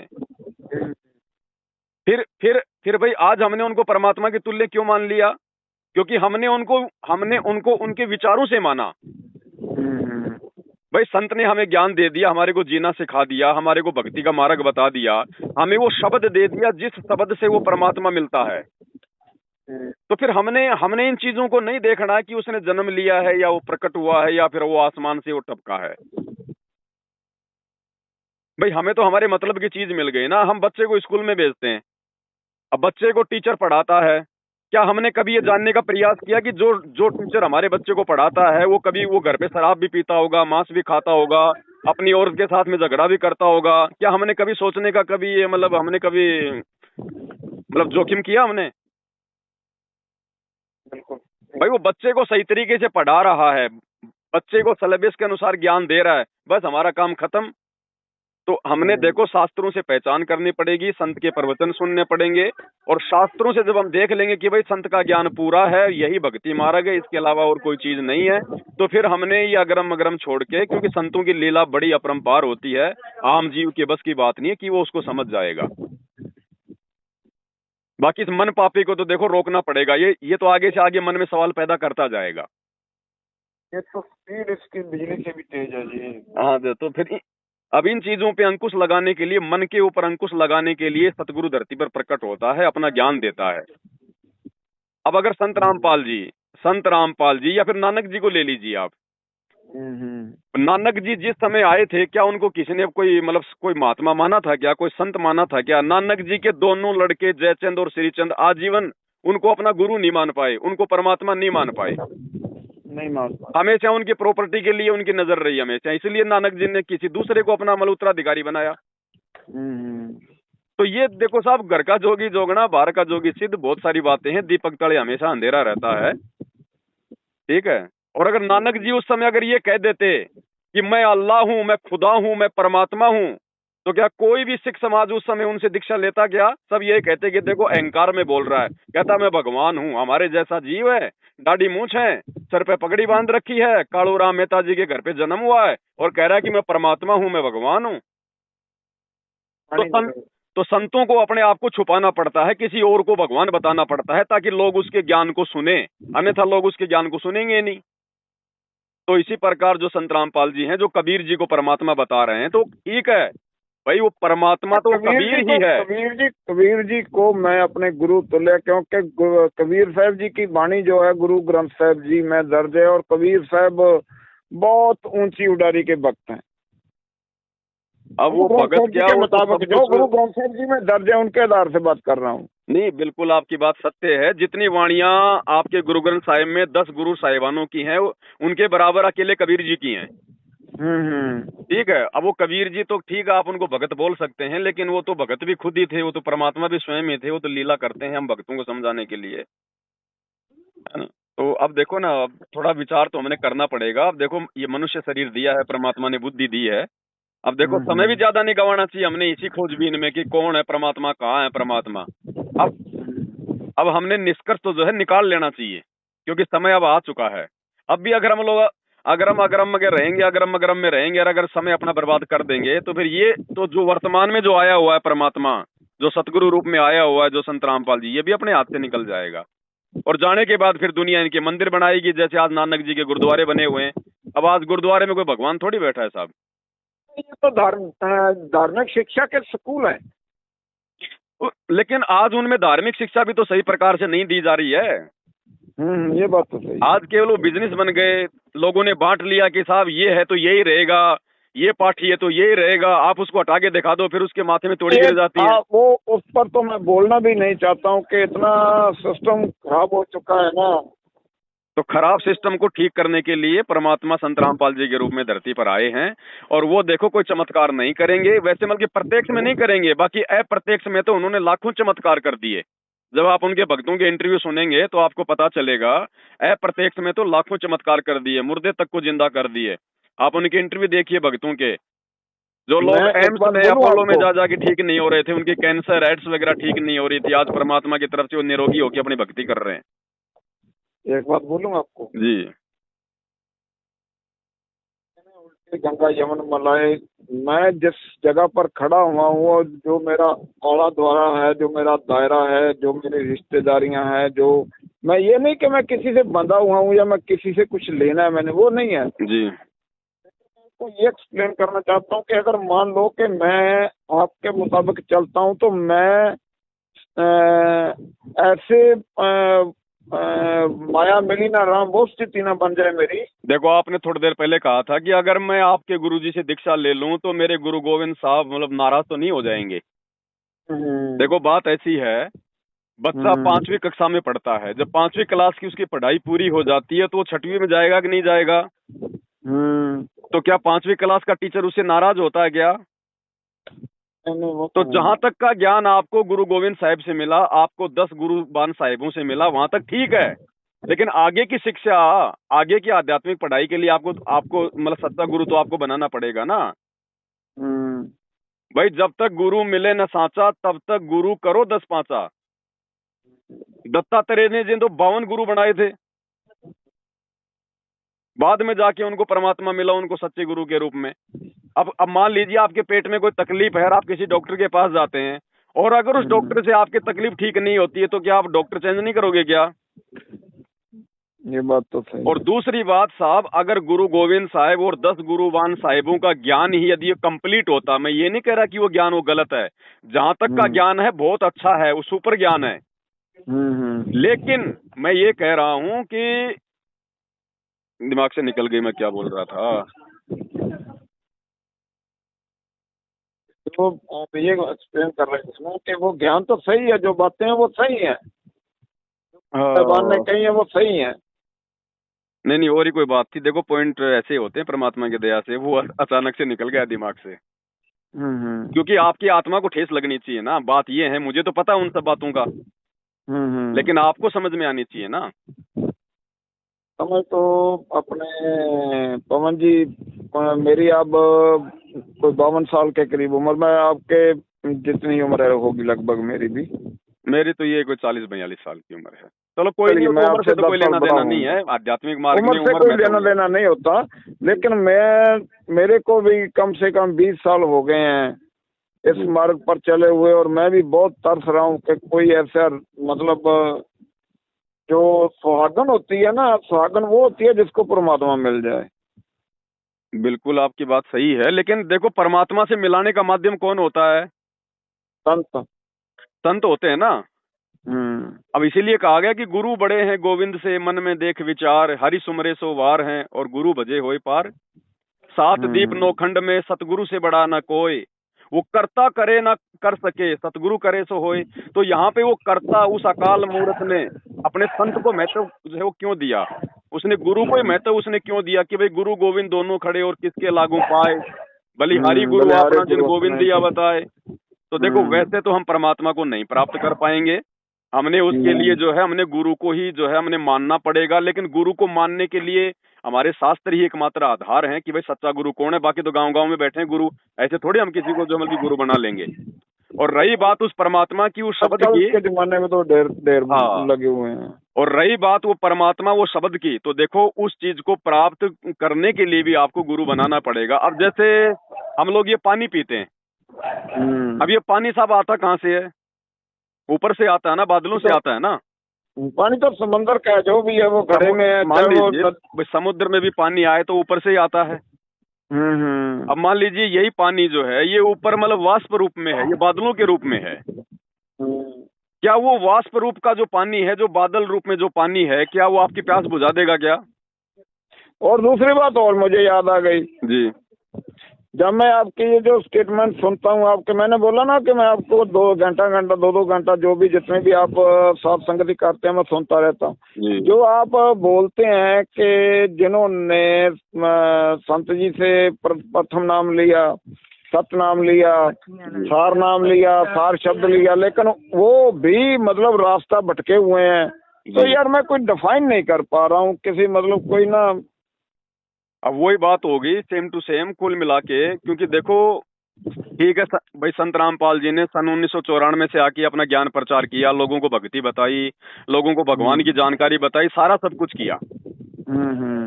फिर भाई आज हमने उनको परमात्मा के तुल्य क्यों मान लिया? क्योंकि हमने उनको उनके विचारों से माना। भाई संत ने हमें ज्ञान दे दिया, हमारे को जीना सिखा दिया, हमारे को भक्ति का मार्ग बता दिया, हमें वो शब्द दे दिया जिस शब्द से वो परमात्मा मिलता है। तो फिर हमने इन चीजों को नहीं देखना कि उसने जन्म लिया है या वो प्रकट हुआ है या फिर वो आसमान से वो टपका है। भाई हमें तो हमारे मतलब की चीज मिल गई ना। हम बच्चे को स्कूल में भेजते हैं, अब बच्चे को टीचर पढ़ाता है, क्या हमने कभी ये जानने का प्रयास किया कि जो जो टीचर हमारे बच्चे को पढ़ाता है वो कभी वो घर पे शराब भी पीता होगा, मांस भी खाता होगा, अपनी औरत के साथ में झगड़ा भी करता होगा? क्या हमने कभी सोचने का कभी ये मतलब हमने कभी मतलब जोखिम किया हमने? बिल्कुल। भाई वो बच्चे को सही तरीके से पढ़ा रहा है, बच्चे को सिलेबस के अनुसार ज्ञान दे रहा है, बस हमारा काम खत्म। तो हमने देखो शास्त्रों से पहचान करनी पड़ेगी, संत के प्रवचन सुनने पड़ेंगे, और शास्त्रों से जब हम देख लेंगे कि भाई संत का ज्ञान पूरा है, यही भक्ति मार्ग है, इसके अलावा और कोई चीज नहीं है, तो फिर हमने ये अगरम मगरम छोड़ के, क्योंकि संतों की लीला बड़ी अपरंपार होती है, आम जीव के बस की बात नहीं है कि वो उसको समझ जाएगा। बाकी इस मन पापी को तो देखो रोकना पड़ेगा, ये तो आगे से आगे मन में सवाल पैदा करता जाएगा। ये तो स्पीड इसकी बिजली से भी तेज है जी। हाँ, तो फिर अब इन चीजों पे अंकुश लगाने के लिए, मन के ऊपर अंकुश लगाने के लिए सतगुरु धरती पर प्रकट होता है, अपना ज्ञान देता है। अब अगर संत रामपाल जी या फिर नानक जी को ले लीजिए आप। नानक जी जिस समय आए थे, क्या उनको किसी ने कोई मतलब कोई महात्मा माना था क्या, कोई संत माना था क्या? नानक जी के दोनों लड़के जयचंद और श्रीचंद आजीवन उनको अपना गुरु नहीं मान पाए, उनको परमात्मा नहीं मान पाए, नहीं मान पाए। हमेशा उनकी प्रॉपर्टी के लिए उनकी नजर रही हमेशा, इसलिए नानक जी ने किसी दूसरे को अपना मतलब उत्तराधिकारी बनाया। तो ये देखो साहब, घर का जोगी जोगना, बाहर का जोगी सिद्ध, बहुत सारी बातें हैं, दीपक तले हमेशा अंधेरा रहता है। ठीक है। और अगर नानक जी उस समय अगर ये कह देते कि मैं अल्लाह हूं, मैं खुदा हूं, मैं परमात्मा हूं, तो क्या कोई भी सिख समाज उस समय उनसे दीक्षा लेता? क्या सब ये कहते कि देखो अहंकार में बोल रहा है, कहता मैं भगवान हूं, हमारे जैसा जीव है, दाढ़ी मूंछ है, सर पे पगड़ी बांध रखी है, कालूराम मेहता जी के घर पे जन्म हुआ है और कह रहा है कि मैं परमात्मा हूं, मैं भगवान हूं। तो संतों को अपने आप को छुपाना पड़ता है, किसी और को भगवान बताना पड़ता है, ताकि लोग उसके ज्ञान को सुने, अन्यथा लोग उसके ज्ञान को सुनेंगे नहीं। तो इसी प्रकार जो संत रामपाल जी हैं, जो कबीर जी को परमात्मा बता रहे हैं, तो ठीक है भाई, वो परमात्मा तो कबीर ही है। कबीर जी को मैं अपने गुरु तुल्य, क्योंकि कबीर साहब जी की वाणी जो है गुरु ग्रंथ साहब जी में दर्ज है, और कबीर साहब बहुत ऊंची उडारी के भक्त हैं। अब वो भगत क्या के मुताबिक जो गुरु ग्रंथ साहब जी में दर्ज है उनके आधार से बात कर रहा हूँ। नहीं, बिल्कुल आपकी बात सत्य है। जितनी वाणियां आपके गुरु ग्रंथ साहिब में 10 गुरु साहिबानों की हैं, उनके बराबर अकेले कबीर जी की हैं। ठीक है। अब वो कबीर जी तो ठीक है, आप उनको भगत बोल सकते हैं, लेकिन वो तो भगत भी खुद ही थे, वो तो परमात्मा भी स्वयं ही थे, वो तो लीला करते हैं हम भक्तों को समझाने के लिए, है ना? तो अब देखो ना, अब थोड़ा विचार तो हमें करना पड़ेगा। अब देखो, ये मनुष्य शरीर दिया है, परमात्मा ने बुद्धि दी है। अब देखो समय भी ज्यादा नहीं गंवाना चाहिए हमने इसी खोजबीन में कि कौन है परमात्मा, कहाँ है परमात्मा। अब हमने निष्कर्ष तो जो है निकाल लेना चाहिए, क्योंकि समय अब आ चुका है। अब भी अगर हम लोग अगरम अगरम में रहेंगे, अगरम अगरम में रहेंगे, और अगर समय अपना बर्बाद कर देंगे, तो फिर ये तो जो वर्तमान में जो आया हुआ है परमात्मा, जो सतगुरु रूप में आया हुआ है, जो संत रामपाल जी, ये भी अपने हाथ से निकल जाएगा। और जाने के बाद फिर दुनिया इनके मंदिर बनाएगी, जैसे आज नानक जी के गुरुद्वारे बने हुए हैं। अब आज गुरुद्वारे में कोई भगवान थोड़ी बैठा है साहब। ये तो धार्मिक शिक्षा के स्कूल है, लेकिन आज उनमें धार्मिक शिक्षा भी तो सही प्रकार से नहीं दी जा रही है। ये बात तो सही। आज केवल वो बिजनेस बन गए, लोगों ने बांट लिया कि साहब ये है तो यही रहेगा, ये पार्टी है तो यही रहेगा, आप उसको हटा के दिखा दो, फिर उसके माथे में तोड़ी गिर जाती है। वो उस पर तो मैं बोलना भी नहीं चाहता हूँ कि इतना सिस्टम खराब हो चुका है ना। तो खराब सिस्टम को ठीक करने के लिए परमात्मा संत रामपाल जी के रूप में धरती पर आए हैं, और वो देखो कोई चमत्कार नहीं करेंगे, वैसे मतलब प्रत्यक्ष में नहीं करेंगे, बाकी अप्रत्यक्ष में तो उन्होंने लाखों चमत्कार कर दिए। जब आप उनके भक्तों के इंटरव्यू सुनेंगे तो आपको पता चलेगा, अप्रत्यक्ष में तो लाखों चमत्कार कर दिए, मुर्दे तक को जिंदा कर दिए। आप उनके इंटरव्यू देखिए भक्तों के, जो लोग मैं एक एम्स बात में बोलूं अपोलो में आपको, जा जाके ठीक नहीं हो रहे थे, उनकी कैंसर एड्स वगैरह ठीक नहीं हो रही थी, आज परमात्मा की तरफ से वो निरोगी होकर अपनी भक्ति कर रहे हैं। एक बात बोलूं आपको, जी। गंगा यमुन मलाई, मैं जिस जगह पर खड़ा हुआ हूँ, वो जो मेरा औड़ा द्वारा है, जो मेरा दायरा है, जो मेरी रिश्तेदारियां हैं, जो मैं ये नहीं कि मैं किसी से बंधा हुआ हूँ या मैं किसी से कुछ लेना है मैंने, वो नहीं है। जी। तो ये एक्सप्लेन करना चाहता हूँ कि अगर मान लो कि मैं आपके मुताबिक चलता हूँ तो मैं ऐसे माया मिली ना राम वो स्थिति ना बन जाए मेरी। देखो, आपने थोड़ी देर पहले कहा था कि अगर मैं आपके गुरुजी से दीक्षा ले लूं तो मेरे गुरु गोविंद साहब मतलब नाराज तो नहीं हो जाएंगे। देखो, बात ऐसी है, बच्चा 5वीं कक्षा में पढ़ता है, जब 5वीं क्लास की उसकी पढ़ाई पूरी हो जाती है तो वो 6वीं में जाएगा कि नहीं जाएगा? तो क्या 5वीं क्लास का टीचर उससे नाराज होता है क्या? तो जहां तक का ज्ञान आपको गुरु गोविंद साहिब से मिला, आपको 10 गुरुबान साहिबों से मिला, वहां तक ठीक है। लेकिन आगे की शिक्षा, आगे की आध्यात्मिक पढ़ाई के लिए आपको आपको मतलब सच्चा गुरु तो आपको बनाना पड़ेगा ना भाई। जब तक गुरु मिले न सांचा, तब तक गुरु करो 10 पांचा। दत्तात्रेय ने जिन तो 52 गुरु बनाए थे, बाद में जाके उनको परमात्मा मिला, उनको सच्चे गुरु के रूप में। अब मान लीजिए आपके पेट में कोई तकलीफ है और आप किसी डॉक्टर के पास जाते हैं, और अगर उस डॉक्टर से आपकी तकलीफ ठीक नहीं होती है तो क्या आप डॉक्टर चेंज नहीं करोगे क्या? ये बात तो सही। और दूसरी बात साहब, अगर गुरु गोविंद साहिब और 10 गुरुवान साहिबों का ज्ञान ही यदि कंप्लीट होता, मैं ये नहीं कह रहा कि वो ज्ञान वो गलत है, जहां तक का ज्ञान है बहुत अच्छा है, वो सुपर ज्ञान है। लेकिन मैं ये कह रहा हूं कि दिमाग से निकल गई मैं क्या बोल रहा था। तो आप ये एक्सप्लेन कर रहे हैं कि वो ज्ञान तो सही है, जो बातें हैं वो सही है, भगवान ने कही है वो सही है। नहीं नहीं, और ही कोई बात थी। देखो, पॉइंट ऐसे होते हैं परमात्मा की दया से, वो अचानक से निकल गया दिमाग से। क्योंकि आपकी आत्मा को ठेस लगनी चाहिए ना। बात ये है, मुझे तो पता है उन सब बातों का, लेकिन आपको समझ में आनी चाहिए ना। समझ तो अपने पवन जी, मेरी अब कोई 52 साल के करीब उम्र में, आपके जितनी उम्र होगी लगभग मेरी भी। मेरी तो ये कोई 40-42 साल की उम्र है। चलो कोई नहीं, उम्र से तो कोई लेना देना नहीं है आध्यात्मिक मार्ग में, उम्र से कोई लेना देना नहीं होता। लेकिन मेरे को भी कम से कम 20 साल हो गए हैं इस मार्ग पर चले हुए, और मैं भी बहुत तरस रहा हूँ कि कोई ऐसा मतलब जो सुहागन होती है ना, सुहागन वो होती है जिसको परमात्मा मिल जाए। बिल्कुल आपकी बात सही है, लेकिन देखो, परमात्मा से मिलाने का माध्यम कौन होता है? संत। संत होते हैं ना। अब इसीलिए कहा गया कि गुरु बड़े हैं गोविंद से मन में देख विचार, हरि सुमरे सो वार हैं और गुरु भजे होए पार। 7 दीप 9 खंड में सतगुरु से बड़ा न कोई, वो कर्ता करे ना कर सके, सतगुरु करे सो होए। तो यहाँ पे वो कर्ता, उस अकाल मूर्त ने अपने संत को महत्व जो है वो क्यों दिया? उसने गुरु को ही महत्व उसने क्यों दिया कि भाई गुरु गोविंद दोनों खड़े और किसके लागू पाए, बलिहारी गुरु अपना जिन गोविंद दिया बताए। तो देखो, वैसे तो हम परमात्मा को नहीं प्राप्त कर पाएंगे, हमने उसके लिए जो है हमने गुरु को ही जो है हमने मानना पड़ेगा। लेकिन गुरु को मानने के लिए हमारे शास्त्र ही एकमात्र आधार हैं कि भाई सच्चा गुरु कौन है। बाकी तो गांव-गांव में बैठे हैं गुरु, ऐसे थोड़ी हम किसी को जो मतलब गुरु बना लेंगे। और रही बात उस परमात्मा की, उस शब्द की, के जमाने में तो ढेर लगे हुए हैं। और रही बात वो परमात्मा, वो शब्द की, तो देखो उस चीज को प्राप्त करने के लिए भी आपको गुरु बनाना पड़ेगा। अब जैसे हम लोग ये पानी पीते हैं, अब ये पानी साहब आता कहाँ से है? ऊपर से आता है ना, बादलों से आता है ना। पानी तो समंदर का है, जो भी है वो घड़े में है। मान लीजिए समुद्र में भी पानी आए तो ऊपर से ही आता है। अब मान लीजिए यही पानी जो है ये ऊपर मतलब वाष्प रूप में है, ये बादलों के रूप में है। क्या वो वाष्प रूप का जो पानी है, जो बादल रूप में जो पानी है, क्या वो आपकी प्यास बुझा देगा क्या? और दूसरी बात और मुझे याद आ गई जी, जब मैं आपके ये जो स्टेटमेंट सुनता हूँ आपके, मैंने बोला ना कि मैं आपको 2 घंटा 2 घंटा जो भी जितने भी आप साथ संगति करते हैं मैं सुनता रहता हूँ। जो आप बोलते हैं कि जिन्होंने संत जी से प्रथम नाम लिया, सत नाम लिया, सार नाम लिया, सार शब्द लिया, लेकिन वो भी मतलब रास्ता भटके हुए हैं। तो यार मैं कोई डिफाइन नहीं कर पा रहा हूँ किसी मतलब कोई ना। अब वही बात होगी सेम टू सेम कुल मिला के, क्योंकि देखो ठीक है भाई, संत रामपाल जी ने सन 1994 से आके अपना ज्ञान प्रचार किया, लोगों को भक्ति बताई, लोगों को भगवान की जानकारी बताई, सारा सब कुछ किया।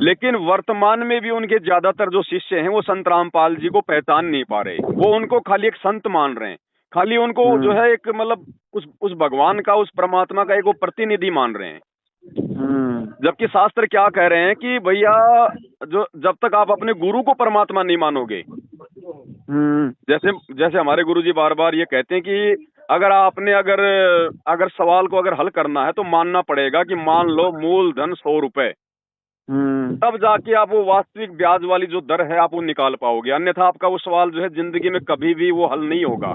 लेकिन वर्तमान में भी उनके ज्यादातर जो शिष्य हैं वो संत रामपाल जी को पहचान नहीं पा रहे। वो उनको खाली एक संत मान रहे हैं, खाली उनको जो है एक मतलब उस भगवान का, उस परमात्मा का एक वो प्रतिनिधि मान रहे हैं। जबकि शास्त्र क्या कह रहे हैं कि भैया जो जब तक आप अपने गुरु को परमात्मा नहीं मानोगे, जैसे जैसे हमारे गुरुजी बार बार ये कहते हैं कि अगर आपने अगर सवाल को अगर हल करना है तो मानना पड़ेगा कि मान लो मूलधन 100 रुपए, तब जाके आप वो वास्तविक ब्याज वाली जो दर है आप वो निकाल पाओगे, अन्यथा आपका वो सवाल जो है जिंदगी में कभी भी वो हल नहीं होगा।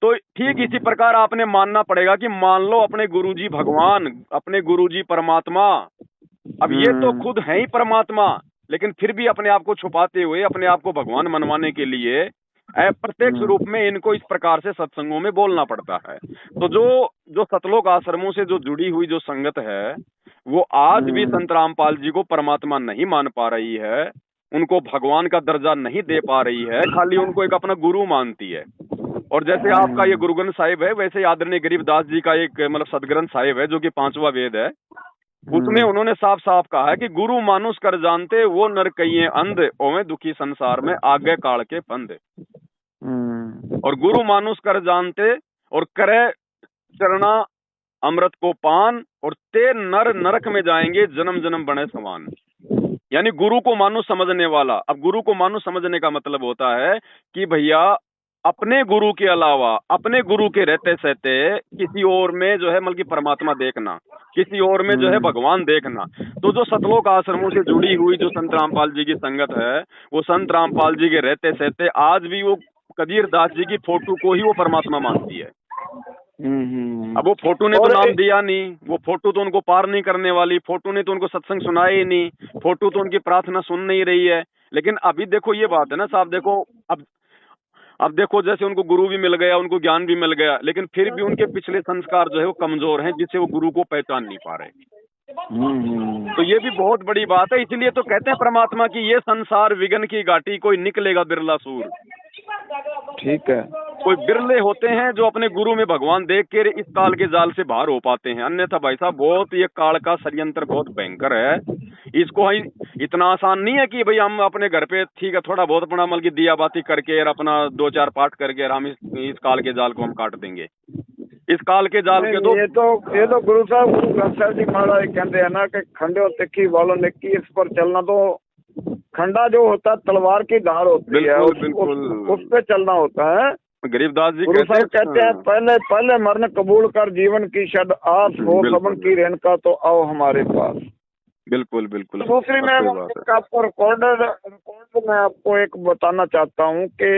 तो ठीक इसी प्रकार आपने मानना पड़ेगा कि मान लो अपने गुरुजी भगवान, अपने गुरुजी परमात्मा, अब ये तो खुद है ही परमात्मा, लेकिन फिर भी अपने आप को छुपाते हुए अपने आप को भगवान मनवाने के लिए प्रत्यक्ष रूप में इनको इस प्रकार से सत्संगों में बोलना पड़ता है। तो जो सतलोक आश्रमों से जो जुड़ी हुई जो संगत है वो आज भी संत रामपाल जी को परमात्मा नहीं मान पा रही है, उनको भगवान का दर्जा नहीं दे पा रही है, खाली उनको एक अपना गुरु मानती है। और जैसे आपका ये गुरु ग्रंथ साहिब है, वैसे आदरणीय गरीबदास जी का एक मतलब सदग्रंथ साहिब है जो कि 5वां वेद है, उसमें उन्होंने साफ साफ कहा है कि गुरु मानुष कर जानते वो नर कहिए अंध, ओवे दुखी संसार में आगे काल के फंद। और गुरु मानुष कर जानते और करे चरना अमृत को पान, और ते नर नरक में जाएंगे जन्म जन्म बने समान। यानी गुरु को मानुष समझने वाला, अब गुरु को मानुष समझने का मतलब होता है कि भैया अपने गुरु के अलावा, अपने गुरु के रहते सहते किसी और में जो है मतलब परमात्मा देखना, किसी और में जो है भगवान देखना। तो जो सतलोक आश्रमों से जुड़ी हुई जो संत रामपाल जी की संगत है, वो संत रामपाल जी के रहते सहते आज भी वो कबीर दास जी की फोटो को ही वो परमात्मा मानती है। अब वो फोटो ने तो नाम दिया नहीं, वो फोटो तो उनको पार नहीं करने वाली, फोटो ने तो उनको सत्संग सुनाया ही नहीं, फोटो तो उनकी प्रार्थना सुन नहीं रही है। लेकिन अभी देखो ये बात है ना साहब, देखो अब देखो जैसे उनको गुरु भी मिल गया, उनको ज्ञान भी मिल गया, लेकिन फिर भी उनके पिछले संस्कार जो है वो कमजोर हैं, जिससे वो गुरु को पहचान नहीं पा रहे। तो ये भी बहुत बड़ी बात है। इसलिए तो कहते हैं परमात्मा की ये संसार विघ्न की घाटी, कोई निकलेगा बिरला सूर। ठीक है, कोई बिरले होते हैं जो अपने गुरु में भगवान देख के इस काल के जाल से बाहर हो पाते हैं, अन्यथा भाई साहब बहुत ये काल का षड्यंत्र बहुत भयंकर है। इसको इतना आसान नहीं है कि भाई हम अपने घर पे ठीक है थोड़ा बहुत अपना मल की दिया बाती करके और अपना 2-4 पाठ करके और हम इस काल के जाल को हम काट देंगे। इस काल के जाल के ये तो गुरु साहब जी महाराज कहते हैं ना कि खंडे और तिखी वालों ने की, इस पर चलना तो खंडा जो होता है तलवार की धार होती है, उस पे चलना होता है। गरीबदास जी कहते हैं पहले मरण कबूल कर जीवन की शद आस हो सबन की रेणुका तो आओ हमारे पास। बिल्कुल बिल्कुल। दूसरी मैं आपको रिकॉर्ड मैं आपको एक बताना चाहता हूँ कि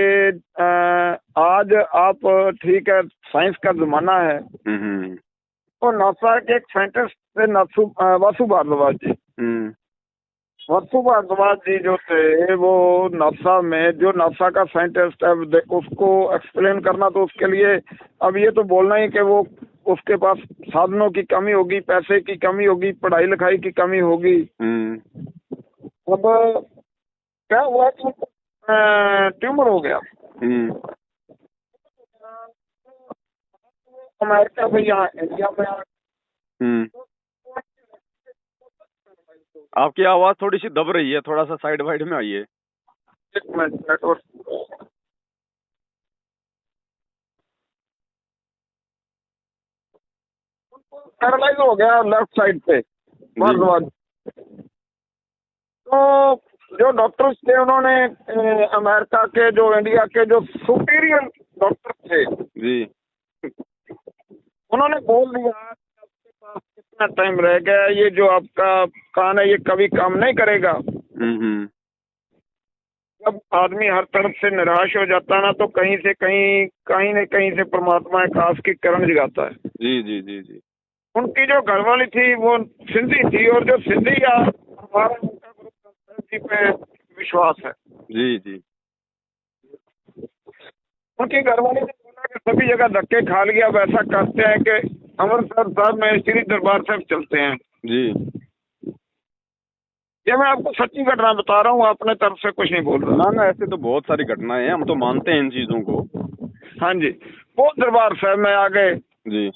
आज आप ठीक है साइंस का जमाना है, तो नासा के एक साइंटिस्ट थे वासु भारद्वाज जी। वासु भारद्वाज जी जो थे वो नासा में, जो नासा का साइंटिस्ट है उसको एक्सप्लेन करना, तो उसके लिए अब ये तो बोलना ही कि वो उसके पास साधनों की कमी होगी, पैसे की कमी होगी, पढ़ाई लिखाई की कमी होगी। अब क्या हुआ कि ट्यूमर हो गया अमेरिका में, यहाँ इंडिया में। आपकी आवाज थोड़ी सी दब रही है, थोड़ा सा साइड वाइड में आइए। एक मिनट, नेटवर्क पैरालाइज हो गया लेफ्ट साइड पे भारद्वाज। तो जो डॉक्टर्स थे उन्होंने अमेरिका के, जो इंडिया के जो सुपीरियर डॉक्टर थे जी, उन्होंने बोल दिया आपके पास कितना टाइम रह गया, ये जो आपका कान है ये कभी काम नहीं करेगा। जब आदमी हर तरफ से निराश हो जाता है ना, तो कहीं से कहीं न कहीं से परमात्मा एक आस की किरण जगाता है। जी जी जी जी। उनकी जो घरवाली थी वो सिंधी थी, और जो सिंधी या हमारा उनका गुरु ग्रंथ जी पे विश्वास है। जी जी। उनकी घरवाली ने बोला कि सभी जगह धक्के खा लिया, वैसा करते हैं कि अमृतसर साहब में श्री दरबार साहब चलते हैं। जी। ये मैं आपको सच्ची घटना बता रहा हूँ, अपने तरफ से कुछ नहीं बोल रहा। ना ना, ऐसे तो बहुत सारी घटनाएं हैं, हम तो मानते हैं इन चीजों को। हाँ जी, वो दरबार साहब में आ गए जी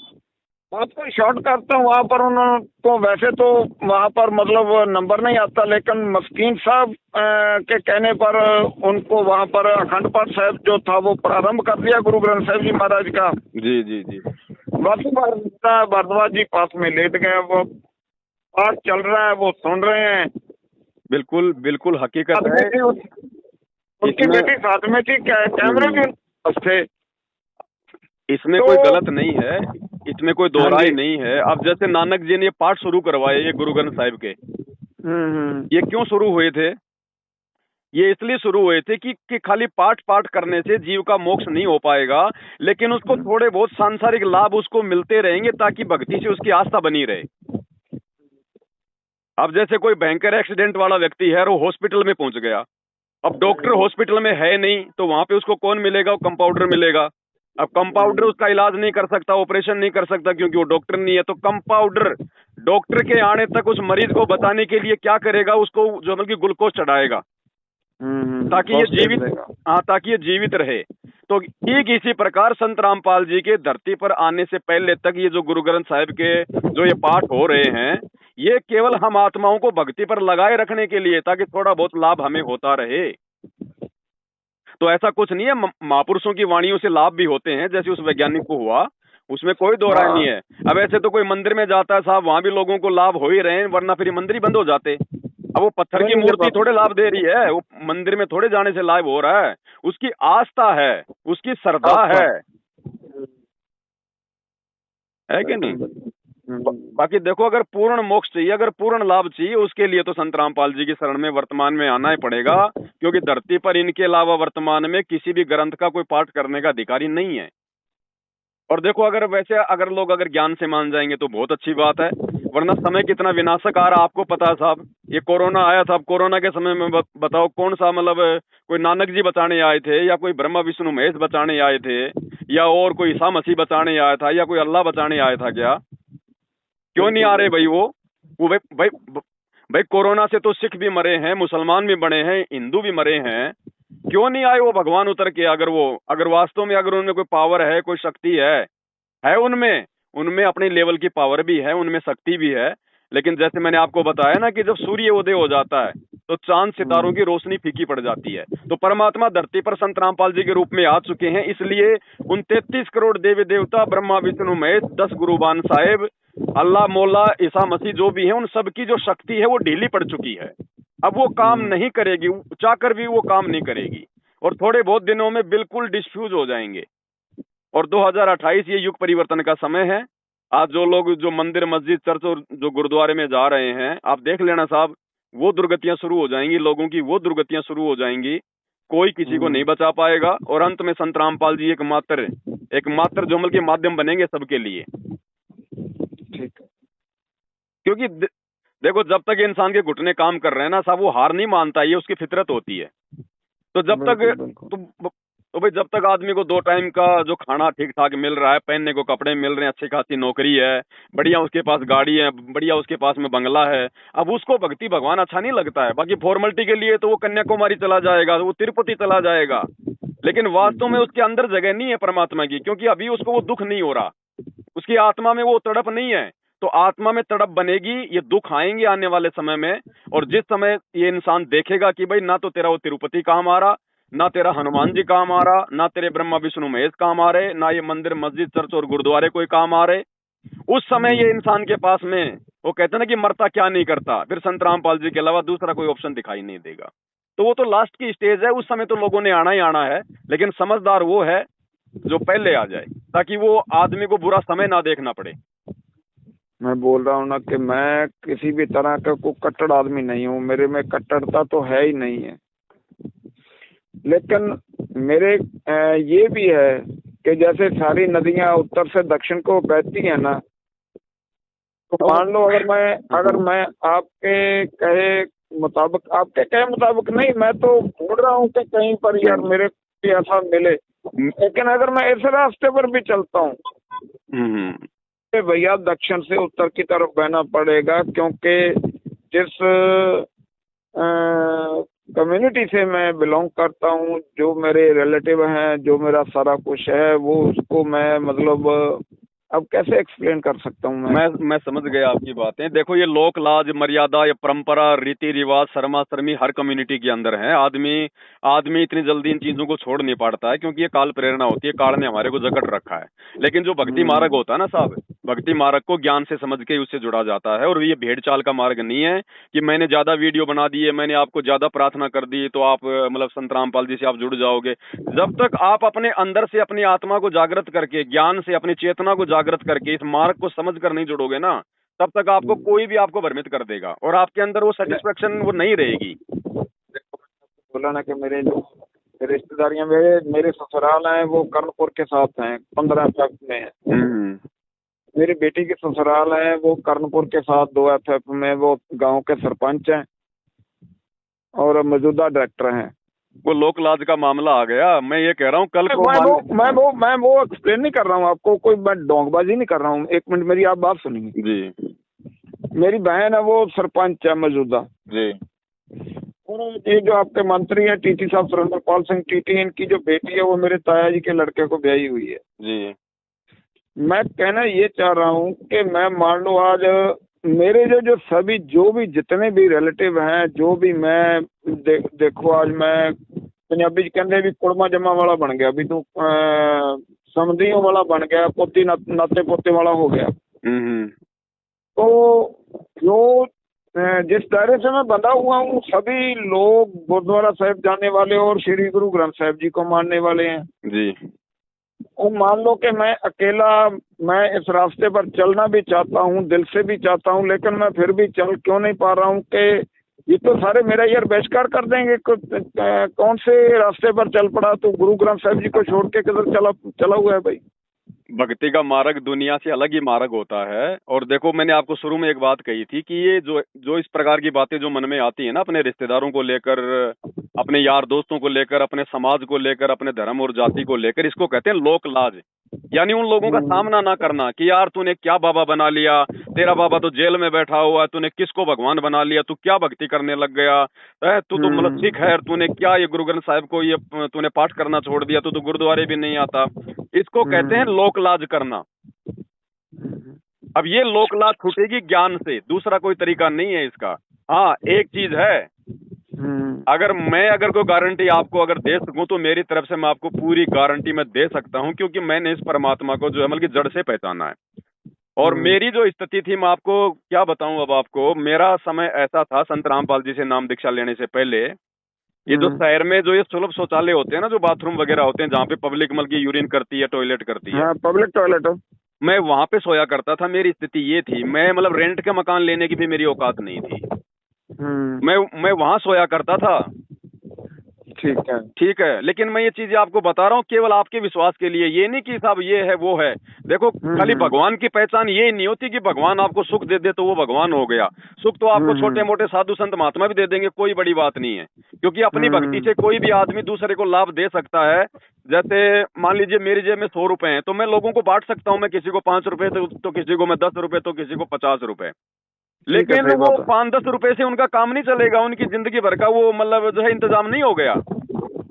आपको शॉर्ट करता हूँ। वहाँ पर उनको वैसे तो वहाँ पर मतलब नंबर नहीं आता, लेकिन मस्कीन साहब के कहने पर उनको वहाँ पर अखंड पाठ साहब जो था वो प्रारंभ कर दिया गुरु ग्रंथ साहब जी महाराज का। जी जी जी बाकी भारद्वाज जी पास में लेट गए, वो पाठ चल रहा है, वो सुन रहे हैं। बिल्कुल बिल्कुल हकीकत साथ है। में थी उनकी इसमें बेटी साथ में थी, कैमरे भी उनके पास थे। इसमें तो कोई गलत नहीं है, इसमें कोई दो हाँ राय जी। नहीं है। अब जैसे नानक जी ने ये पाठ शुरू करवाए, ये गुरु ग्रंथ साहिब के, ये क्यों शुरू हुए थे? ये इसलिए शुरू हुए थे कि खाली पाठ पाठ करने से जीव का मोक्ष नहीं हो पाएगा, लेकिन उसको थोड़े बहुत सांसारिक लाभ उसको मिलते रहेंगे ताकि भक्ति से उसकी आस्था बनी रहे। अब जैसे कोई भयंकर एक्सीडेंट वाला व्यक्ति है और वो हॉस्पिटल में पहुंच गया, अब डॉक्टर हॉस्पिटल में है नहीं, तो वहां पे उसको कौन मिलेगा? वो कंपाउंडर मिलेगा। अब कंपाउंडर उसका इलाज नहीं कर सकता, ऑपरेशन नहीं कर सकता, क्योंकि वो डॉक्टर नहीं है। तो कंपाउंडर डॉक्टर के आने तक उस मरीज को बचाने के लिए क्या करेगा? उसको जो मतलब कि ग्लूकोज चढ़ाएगा ताकि ये जीवित, हाँ, ताकि ये जीवित रहे। तो ठीक इसी प्रकार संत रामपाल जी के धरती पर आने से पहले तक ये जो गुरु ग्रंथ साहिब के जो ये पाठ हो रहे हैं, ये केवल हम आत्माओं को भक्ति पर लगाए रखने के लिए, ताकि थोड़ा बहुत लाभ हमें होता रहे। तो ऐसा कुछ नहीं है, महापुरुषों की वाणियों से लाभ भी होते हैं, जैसे उस वैज्ञानिक को हुआ, उसमें कोई दो राय नहीं है। अब ऐसे तो कोई मंदिर में जाता है साहब, वहां भी लोगों को लाभ हो ही रहे हैं, वरना फिर मंदिर ही बंद हो जाते। अब वो पत्थर की मूर्ति थोड़े लाभ दे रही है, वो मंदिर में थोड़े जाने से लाभ हो रहा है। उसकी आस्था है, उसकी श्रद्धा है कि नहीं? बाकी देखो, अगर पूर्ण मोक्ष चाहिए, अगर पूर्ण लाभ चाहिए, उसके लिए तो संत रामपाल जी की शरण में वर्तमान में आना ही पड़ेगा, क्योंकि धरती पर इनके अलावा वर्तमान में किसी भी ग्रंथ का कोई पाठ करने का अधिकारी नहीं है। और देखो, अगर वैसे अगर लोग अगर ज्ञान से मान जाएंगे तो बहुत अच्छी बात है, वरना समय कितना विनाशक आ रहा आपको पता है साहब। ये कोरोना आया था, अब कोरोना के समय में बताओ कौन सा मतलब कोई नानक जी बचाने आए थे, या कोई ब्रह्मा विष्णु महेश बचाने आए थे, या और कोई ईसा मसीह बचाने आया था, या कोई अल्लाह बचाने आया था क्या? क्यों नहीं आ रहे भाई? वो भाई कोरोना से तो सिख भी मरे हैं, मुसलमान भी मरे हैं, हिंदू भी मरे हैं। क्यों नहीं आए वो भगवान उतर के? अगर वास्तव में अगर उनमें कोई पावर है, कोई शक्ति है उनमें उनमें अपनी लेवल की पावर भी है, उनमें शक्ति भी है। लेकिन जैसे मैंने आपको बताया ना कि जब सूर्य उदय हो जाता है तो चांद सितारों की रोशनी फीकी पड़ जाती है। तो परमात्मा धरती पर संत रामपाल जी के रूप में आ चुके हैं, इसलिए उन 33 करोड़ देवी देवता, ब्रह्मा विष्णु महेश, 10 गुरुबान साहेब, अल्लाह मौला ईसा मसीह जो भी है, उन सबकी जो शक्ति है वो ढीली पड़ चुकी है। अब वो काम नहीं करेगी, चाहकर भी वो काम नहीं करेगी, और थोड़े बहुत दिनों में बिल्कुल डिस्फ्यूज हो जाएंगे। और 2028 ये युग परिवर्तन का समय है। आज जो लोग जो मंदिर, मस्जिद, चर्च और जो गुरुद्वारे में जा रहे हैं, आप देख लेना साहब, वो दुर्गतियां शुरू हो जाएंगी, लोगों की वो दुर्गतियां शुरू हो जाएंगी, कोई किसी को नहीं बचा पाएगा। और अंत में संत रामपाल जी एकमात्र जो अमल के माध्यम बनेंगे सबके लिए। ठीक। क्योंकि देखो, जब तक इंसान के घुटने काम कर रहे हैं ना साहब, वो हार नहीं मानता, ये उसकी फितरत होती है। तो जब तक तो भाई जब तक आदमी को 2 टाइम का जो खाना ठीक ठाक मिल रहा है, पहनने को कपड़े मिल रहे हैं, अच्छी खासी नौकरी है, बढ़िया उसके पास गाड़ी है, बढ़िया उसके पास में बंगला है, अब उसको भक्ति भगवान अच्छा नहीं लगता है। बाकी फॉर्मेलिटी के लिए तो वो कन्याकुमारी चला जाएगा, वो तिरुपति चला जाएगा, लेकिन वास्तव में उसके अंदर जगह नहीं है परमात्मा की, क्योंकि अभी उसको वो दुख नहीं हो रहा, उसकी आत्मा में वो तड़प नहीं है। तो आत्मा में तड़प बनेगी, ये दुख आएंगे आने वाले समय में। और जिस समय ये इंसान देखेगा कि भाई ना तो तेरा वो तिरुपति काम आ रहा, ना तेरा हनुमान जी काम आ रहा, ना तेरे ब्रह्मा विष्णु महेश काम आ रहे, ना ये मंदिर, मस्जिद, चर्च और गुरुद्वारे कोई काम आ रहे, उस समय ये इंसान के पास में वो कहते हैं ना कि मरता क्या नहीं करता, फिर संत रामपाल जी के अलावा दूसरा कोई ऑप्शन दिखाई नहीं देगा। तो वो तो लास्ट की स्टेज है, उस समय तो लोगों ने आना ही आना है, लेकिन समझदार वो है जो पहले आ जाए, ताकि वो आदमी को बुरा समय ना देखना पड़े। मैं बोल रहा हूँ ना कि मैं किसी भी तरह का कोई कट्टर आदमी नहीं हूँ, मेरे में कट्टरता तो है ही नहीं है, लेकिन मेरे ये भी है कि जैसे सारी नदियां उत्तर से दक्षिण को बहती है ना, तो मान लो अगर मैं आपके कहे मुताबिक, आपके कहे मुताबिक नहीं, मैं तो ढूंढ रहा हूँ कि कहीं पर यार मेरे भी ऐसा मिले, लेकिन अगर मैं ऐसे रास्ते पर भी चलता हूँ तो भैया दक्षिण से उत्तर की तरफ बहना पड़ेगा, क्योंकि जिस कम्युनिटी से मैं बिलोंग करता हूँ, जो मेरे रिलेटिव हैं, जो मेरा सारा कुछ है, वो उसको मैं मतलब अब कैसे एक्सप्लेन कर सकता हूँ मैं समझ गया आपकी बातें। देखो, ये लोक लाज, मर्यादा, ये परंपरा, रीति रिवाज, शर्मा शर्मी हर कम्युनिटी के अंदर है। आदमी आदमी इतनी जल्दी इन चीजों को छोड़ नहीं पाता है, क्योंकि ये काल प्रेरणा होती है, काल ने हमारे को जकड़ रखा है। लेकिन जो भक्ति मार्ग होता है ना साहब, भक्ति मार्ग को ज्ञान से समझ के उससे जुड़ा जाता है। और ये भेड़ चाल का मार्ग नहीं है कि मैंने ज्यादा वीडियो बना दी है, मैंने आपको ज्यादा प्रार्थना कर दी तो आप मतलब संत रामपाल जी से आप जुड़ जाओगे। जब तक आप अपने अंदर से अपनी आत्मा को जागृत करके, ज्ञान से अपनी चेतना को जागृत करके इस मार्ग को समझ कर नहीं जुड़ोगे ना, तब तक आपको कोई भी आपको भ्रमित कर देगा और आपके अंदर वो सेटिस्फेक्शन वो नहीं रहेगी। बोला ना कि मेरे जो रिश्तेदारियां, मेरे ससुराल हैं वो कर्णपुर के साथ हैं, 15 FF में है। मेरी बेटी के ससुराल है वो कर्णपुर के साथ 2 FF में, वो गांव के सरपंच हैं और मौजूदा डायरेक्टर हैं। वो लोक लाज का मामला आ गया। मैं ये कह रहा हूँ कल को मैं वो एक्सप्लेन नहीं कर रहा हूँ आपको, कोई मैं डोंगबाजी नहीं कर रहा हूँ। 1 मिनट मेरी आप बात सुनिए जी। मेरी बहन है वो सरपंच है मौजूदा जी। और ये जो आपके मंत्री है टीटी साहब सुरेंद्रपाल सिंह टीटी, इनकी जो बेटी है वो मेरे ताया जी के लड़के को ब्याही हुई है जी। मैं कहना ये चाह रहा हूँ कि मैं मान लो आज मेरे जो सभी जो भी जितने भी रिलेटिव हैं, जो भी मैं देखो आज मैं पंजाबी कहते भी कुड़मा जमा वाला बन गया, भी तू समधियों वाला बन गया, पोती नाते पोते वाला हो गया। तो जो जिस दायरे से मैं बंधा हुआ हूँ, सभी लोग गुरुद्वारा साहिब जाने वाले और श्री गुरु ग्रंथ साहिब जी को मानने वाले हैं जी। और मान लो कि मैं अकेला, मैं इस रास्ते पर चलना भी चाहता हूँ, दिल से भी चाहता हूँ, लेकिन मैं फिर भी चल क्यों नहीं पा रहा हूँ कि ये तो सारे मेरा यार बहिष्कार कर देंगे। कौन से रास्ते पर चल पड़ा, तो गुरु ग्रंथ साहिब जी को छोड़ के किधर चला हुआ है भाई। भक्ति का मार्ग दुनिया से अलग ही मार्ग होता है। और देखो, मैंने आपको शुरू में एक बात कही थी कि ये जो इस प्रकार की बातें जो मन में आती है ना, अपने रिश्तेदारों को लेकर, अपने यार दोस्तों को लेकर, अपने समाज को लेकर, अपने धर्म और जाति को लेकर, इसको कहते हैं लोक लाज। यानी उन लोगों का सामना ना करना कि यार तूने क्या बाबा बना लिया, तेरा बाबा तो जेल में बैठा हुआ है, तूने किसको भगवान बना लिया, तू क्या भक्ति करने लग गया, तू तो मतलब सिख है, तूने क्या ये गुरु ग्रंथ साहिब को ये तूने पाठ करना छोड़ दिया, तू तो गुरुद्वारे भी नहीं आता। इसको कहते हैं लोक लाज करना। अब ये लोक लाज छूटेगी ज्ञान से, दूसरा कोई तरीका नहीं है इसका। हाँ, एक चीज है, अगर कोई गारंटी आपको अगर दे सकूं तो मेरी तरफ से मैं आपको पूरी गारंटी मैं दे सकता हूं, क्योंकि मैंने इस परमात्मा को जो है मतलब जड़ से पहचाना है। और मेरी जो स्थिति थी मैं आपको क्या बताऊं। अब आपको मेरा समय ऐसा था, संत रामपाल जी से नाम दीक्षा लेने से पहले, ये जो शहर में जो ये सुलभ शौचालय होते हैं ना, जो बाथरूम वगैरह होते हैं जहाँ पे पब्लिक मतलब की यूरिन करती है, टॉयलेट करती है, पब्लिक टॉयलेट, मैं वहां पे सोया करता था। मेरी स्थिति ये थी, मैं मतलब रेंट के मकान लेने की भी मेरी औकात नहीं थी। मैं वहां सोया करता था। ठीक है, लेकिन मैं ये चीजें आपको बता रहा हूँ केवल आपके विश्वास के लिए, ये नहीं कि साहब ये है वो है। देखो, खाली भगवान की पहचान ये नहीं होती कि भगवान आपको सुख दे दे तो वो भगवान हो गया। सुख तो आपको छोटे मोटे साधु संत महात्मा भी दे देंगे, कोई बड़ी बात नहीं है, क्योंकि अपनी भक्ति से कोई भी आदमी दूसरे को लाभ दे सकता है। जैसे मान लीजिए मेरी जेब में 100 रुपए हैं, तो मैं लोगों को बांट सकता हूँ। मैं किसी को 5 रुपए तो किसी को मैं 10 रुपए, तो किसी को 50 रुपए। लेकिन वो 5-10 रुपए से उनका काम नहीं चलेगा, उनकी जिंदगी भर का वो मतलब जो है इंतजाम नहीं हो गया।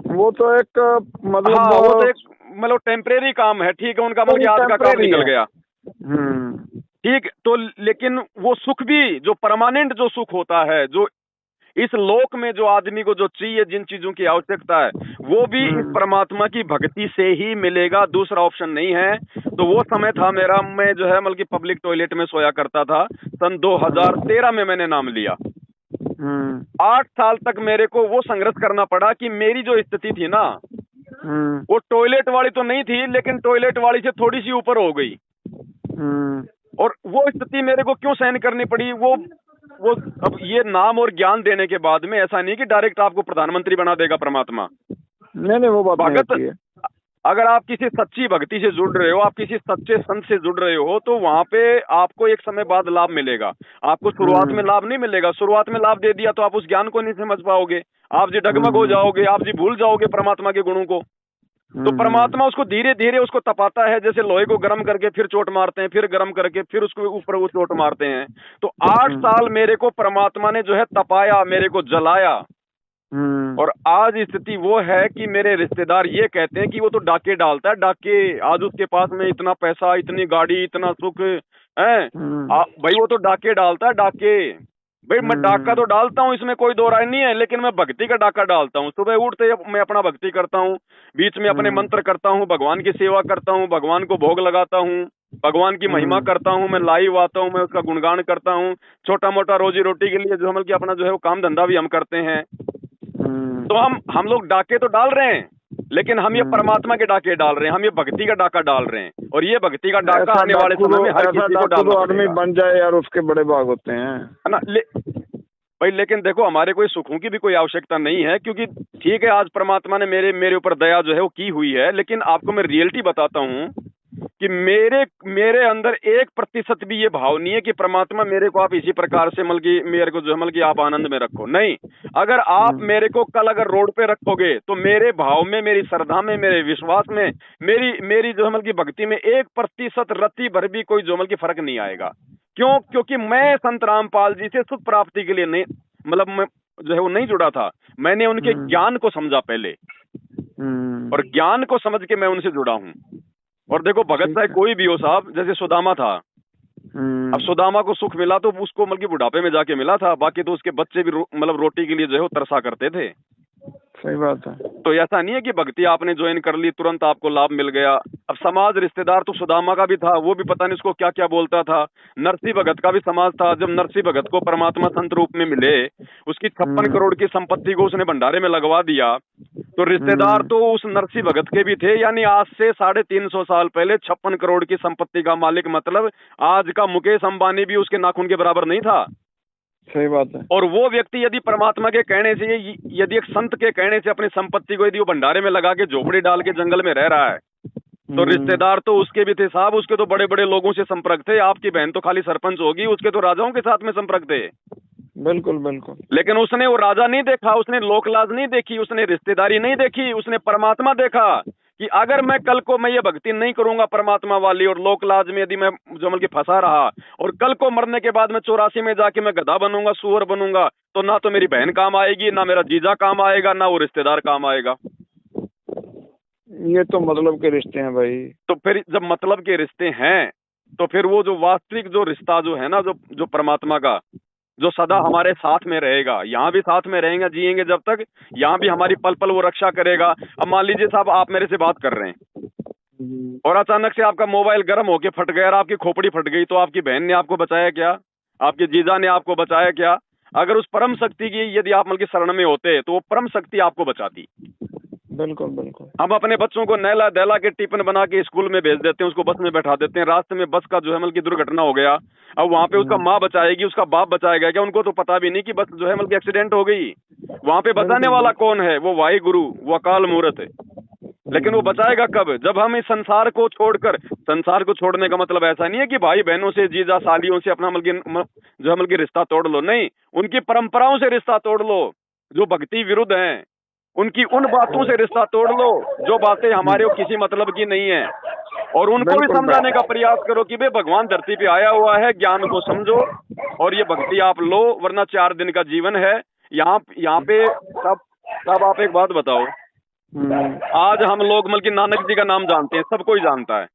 वो तो एक मतलब हाँ, वो तो एक मतलब टेम्परेरी काम है, ठीक है, उनका मतलब आज का काम निकल गया। ठीक, तो लेकिन वो सुख भी जो परमानेंट जो सुख होता है, जो इस लोक में जो आदमी को जो चाहिए, जिन चीजों की आवश्यकता है, वो भी इस परमात्मा की भक्ति से ही मिलेगा, दूसरा ऑप्शन नहीं है। तो वो समय था मेरा, मैं जो है मतलब पब्लिक टॉयलेट में सोया करता था। सन 2013 में मैंने नाम लिया। 8 साल तक मेरे को वो संघर्ष करना पड़ा कि मेरी जो स्थिति थी ना, वो टॉयलेट वाली तो नहीं थी, लेकिन टॉयलेट वाली से थोड़ी सी ऊपर हो गई। और वो स्थिति मेरे को क्यों सहन करनी पड़ी, वो अब ये नाम और ज्ञान देने के बाद में ऐसा नहीं कि डायरेक्ट आपको प्रधानमंत्री बना देगा परमात्मा। नहीं, वो बात भगत, अगर आप किसी सच्ची भक्ति से जुड़ रहे हो, आप किसी सच्चे संत से जुड़ रहे हो, तो वहां पे आपको एक समय बाद लाभ मिलेगा। आपको शुरुआत में लाभ नहीं मिलेगा। शुरुआत में लाभ दे दिया तो आप उस ज्ञान को नहीं समझ पाओगे, आप जी डगमग हो जाओगे, आप जी भूल जाओगे परमात्मा के गुणों को। तो परमात्मा उसको धीरे धीरे उसको तपाता है, जैसे लोहे को गर्म करके फिर चोट मारते हैं, फिर गर्म करके फिर उसको ऊपर वो चोट मारते हैं। तो 8 साल मेरे को परमात्मा ने जो है तपाया, मेरे को जलाया। और आज स्थिति वो है कि मेरे रिश्तेदार ये कहते हैं कि वो तो डाके डालता है, डाके। आज उसके पास में इतना पैसा, इतनी गाड़ी, इतना सुख है, भाई वो तो डाके डालता है, डाके। भाई मैं डाका तो डालता हूँ, इसमें कोई दो राय नहीं है, लेकिन मैं भक्ति का डाका डालता हूँ। सुबह उठते मैं अपना भक्ति करता हूँ, बीच में अपने मंत्र करता हूँ, भगवान की सेवा करता हूँ, भगवान को भोग लगाता हूँ, भगवान की महिमा करता हूँ, मैं लाइव आता हूँ, मैं उसका गुणगान करता हूँ। छोटा मोटा रोजी रोटी के लिए जो हम अपना जो है वो काम धंधा भी हम करते हैं। तो हम लोग डाके तो डाल रहे हैं, लेकिन हम ये परमात्मा के डाके डाल रहे हैं, हम ये भक्ति का डाका डाल रहे हैं। और ये भक्ति का डाका आने वाले समय में हर किसी को डालना आदमी बन जाए यार, उसके बड़े भाग होते हैं, है ना। भाई लेकिन देखो, हमारे कोई सुखों की भी कोई आवश्यकता नहीं है, क्योंकि ठीक है आज परमात्मा ने मेरे ऊपर दया जो है वो की हुई है, लेकिन आपको मैं रियलिटी बताता हूँ कि मेरे अंदर 1% भी ये भाव नहीं है कि परमात्मा मेरे को आप इसी प्रकार से मेरे को जो कि आप आनंद में रखो। नहीं, अगर आप मेरे को कल अगर रोड पे रखोगे तो मेरे भाव में, मेरी श्रद्धा में, मेरे विश्वास में, मेरी जो की भक्ति में 1% रत्ती भर भी कोई जो की फर्क नहीं आएगा। क्यों? क्योंकि मैं संत रामपाल जी से सुख प्राप्ति के लिए नहीं, मतलब मैं जो है वो नहीं जुड़ा था। मैंने उनके ज्ञान को समझा पहले, और ज्ञान को समझ के मैं उनसे जुड़ा हूँ। और देखो भगत चाहे कोई भी हो साहब, जैसे सुदामा था, अब सुदामा को सुख मिला तो उसको बुढ़ापे में जाके मिला था, बाकी तो उसके बच्चे भी रोटी के लिए जो है वो तरसा करते थे। सही बात है। तो ऐसा नहीं है कि भक्ति आपने ज्वाइन कर ली तुरंत आपको लाभ मिल गया। अब समाज रिश्तेदार तो सुदामा का भी था, वो भी पता नहीं उसको क्या क्या बोलता था। नरसिंह भगत का भी समाज था। जब नरसिंह भगत को परमात्मा संत रूप में मिले, उसकी 56 करोड़ की संपत्ति को उसने भंडारे में लगवा दिया, तो रिश्तेदार तो उस नरसिंह भगत के भी थे। यानी आज से 350 साल पहले 56 करोड़ की संपत्ति का मालिक, मतलब आज का मुकेश अंबानी भी उसके नाखून के बराबर नहीं था। सही बात है। और वो व्यक्ति यदि परमात्मा के कहने से, यदि एक संत के कहने से अपनी संपत्ति को यदि वो भंडारे में लगा के झोपड़ी डाल के जंगल में रह रहा है, तो रिश्तेदार तो उसके भी थे साहब। उसके तो बड़े बड़े लोगों से संपर्क थे। आपकी बहन तो खाली सरपंच होगी, उसके तो राजाओं के साथ में संपर्क थे। बिल्कुल बिल्कुल। लेकिन उसने वो राजा नहीं देखा, उसने लोकलाज नहीं देखी, उसने रिश्तेदारी नहीं देखी, उसने परमात्मा देखा कि अगर मैं कल को मैं ये भक्ति नहीं करूंगा परमात्मा वाली, और लोकलाज में यदि मैं जो कि फंसा रहा, और कल को मरने के बाद मैं 84 में जाके मैं गधा बनूंगा, सुअर बनूंगा, तो ना तो मेरी बहन काम आएगी, ना मेरा जीजा काम आएगा, ना वो रिश्तेदार काम आएगा। ये तो मतलब के रिश्ते हैं भाई। तो फिर जब मतलब के रिश्ते हैं, तो फिर वो जो वास्तविक जो रिश्ता जो है ना, जो परमात्मा का, जो सदा हमारे साथ में रहेगा, यहाँ भी साथ में रहेंगे, जिएंगे जब तक, यहाँ भी हमारी पल पल वो रक्षा करेगा। अब मान लीजिए साहब, आप मेरे से बात कर रहे हैं और अचानक से आपका मोबाइल गर्म होके फट गया और आपकी खोपड़ी फट गई, तो आपकी बहन ने आपको बचाया क्या? आपके जीजा ने आपको बचाया क्या? अगर उस परम शक्ति की यदि आप शरण में होते तो वो परम शक्ति आपको बचाती। बिल्कुल बिल्कुल। हम अपने बच्चों को नहला दहला के टिफिन बना के स्कूल में भेज देते हैं, उसको बस में बैठा देते हैं, रास्ते में बस का जो है दुर्घटना हो गया, अब वहाँ पे उसका माँ बचाएगी, उसका बाप बचाएगा क्या? उनको तो पता भी नहीं कि बस जो है एक्सीडेंट हो गई। वहाँ पे बचाने वाला कौन है? वो वाहि गुरु, वो अकाल मूर्त है। लेकिन वो बचाएगा कब? जब हम इस संसार को छोड़कर, संसार को छोड़ने का मतलब ऐसा नहीं है कि भाई बहनों से, जीजा सालियों से अपना जो है रिश्ता तोड़ लो, नहीं, उनकी परंपराओं से रिश्ता तोड़ लो जो भक्ति विरुद्ध हैं, उनकी उन बातों से रिश्ता तोड़ लो जो बातें हमारे किसी मतलब की नहीं है, और उनको भी समझाने का प्रयास करो कि भाई भगवान धरती पे आया हुआ है, ज्ञान को समझो और ये भक्ति आप लो, वरना 4 दिन का जीवन है यहाँ पे। तब आप एक बात बताओ, आज हम लोग नानक जी का नाम जानते हैं, सब कोई जानता है,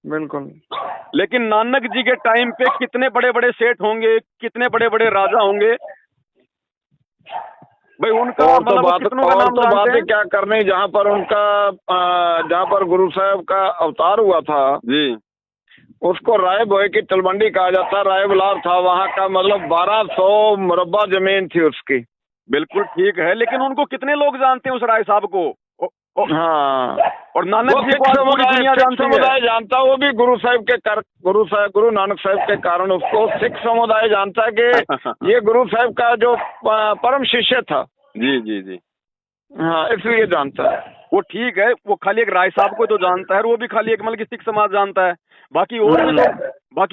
बिल्कुल, लेकिन नानक जी के टाइम पे कितने बड़े बड़े सेठ होंगे, कितने बड़े बड़े राजा होंगे भाई, उनका कितनों का नाम जानते हैं? क्या करने, जहाँ पर गुरु साहब का अवतार हुआ था जी, उसको राय भोए की तलवंडी कहा जाता, राय बिलार था वहाँ का, 1200 मुरब्बा जमीन थी उसकी। बिल्कुल ठीक है, लेकिन उनको कितने लोग जानते हैं उस राय साहब को? हाँ, और नानक जी को पूरी दुनिया समुदाय जानता, वो भी गुरु नानक साहब के कारण उसको सिख समुदाय जानता है कि ये गुरु साहब का जो परम शिष्य था। जी जी जी, हाँ, इसलिए जानता है वो। ठीक है, वो खाली एक राय साहब को तो जानता है, वो भी खाली एक सिख समाज जानता है। बाकी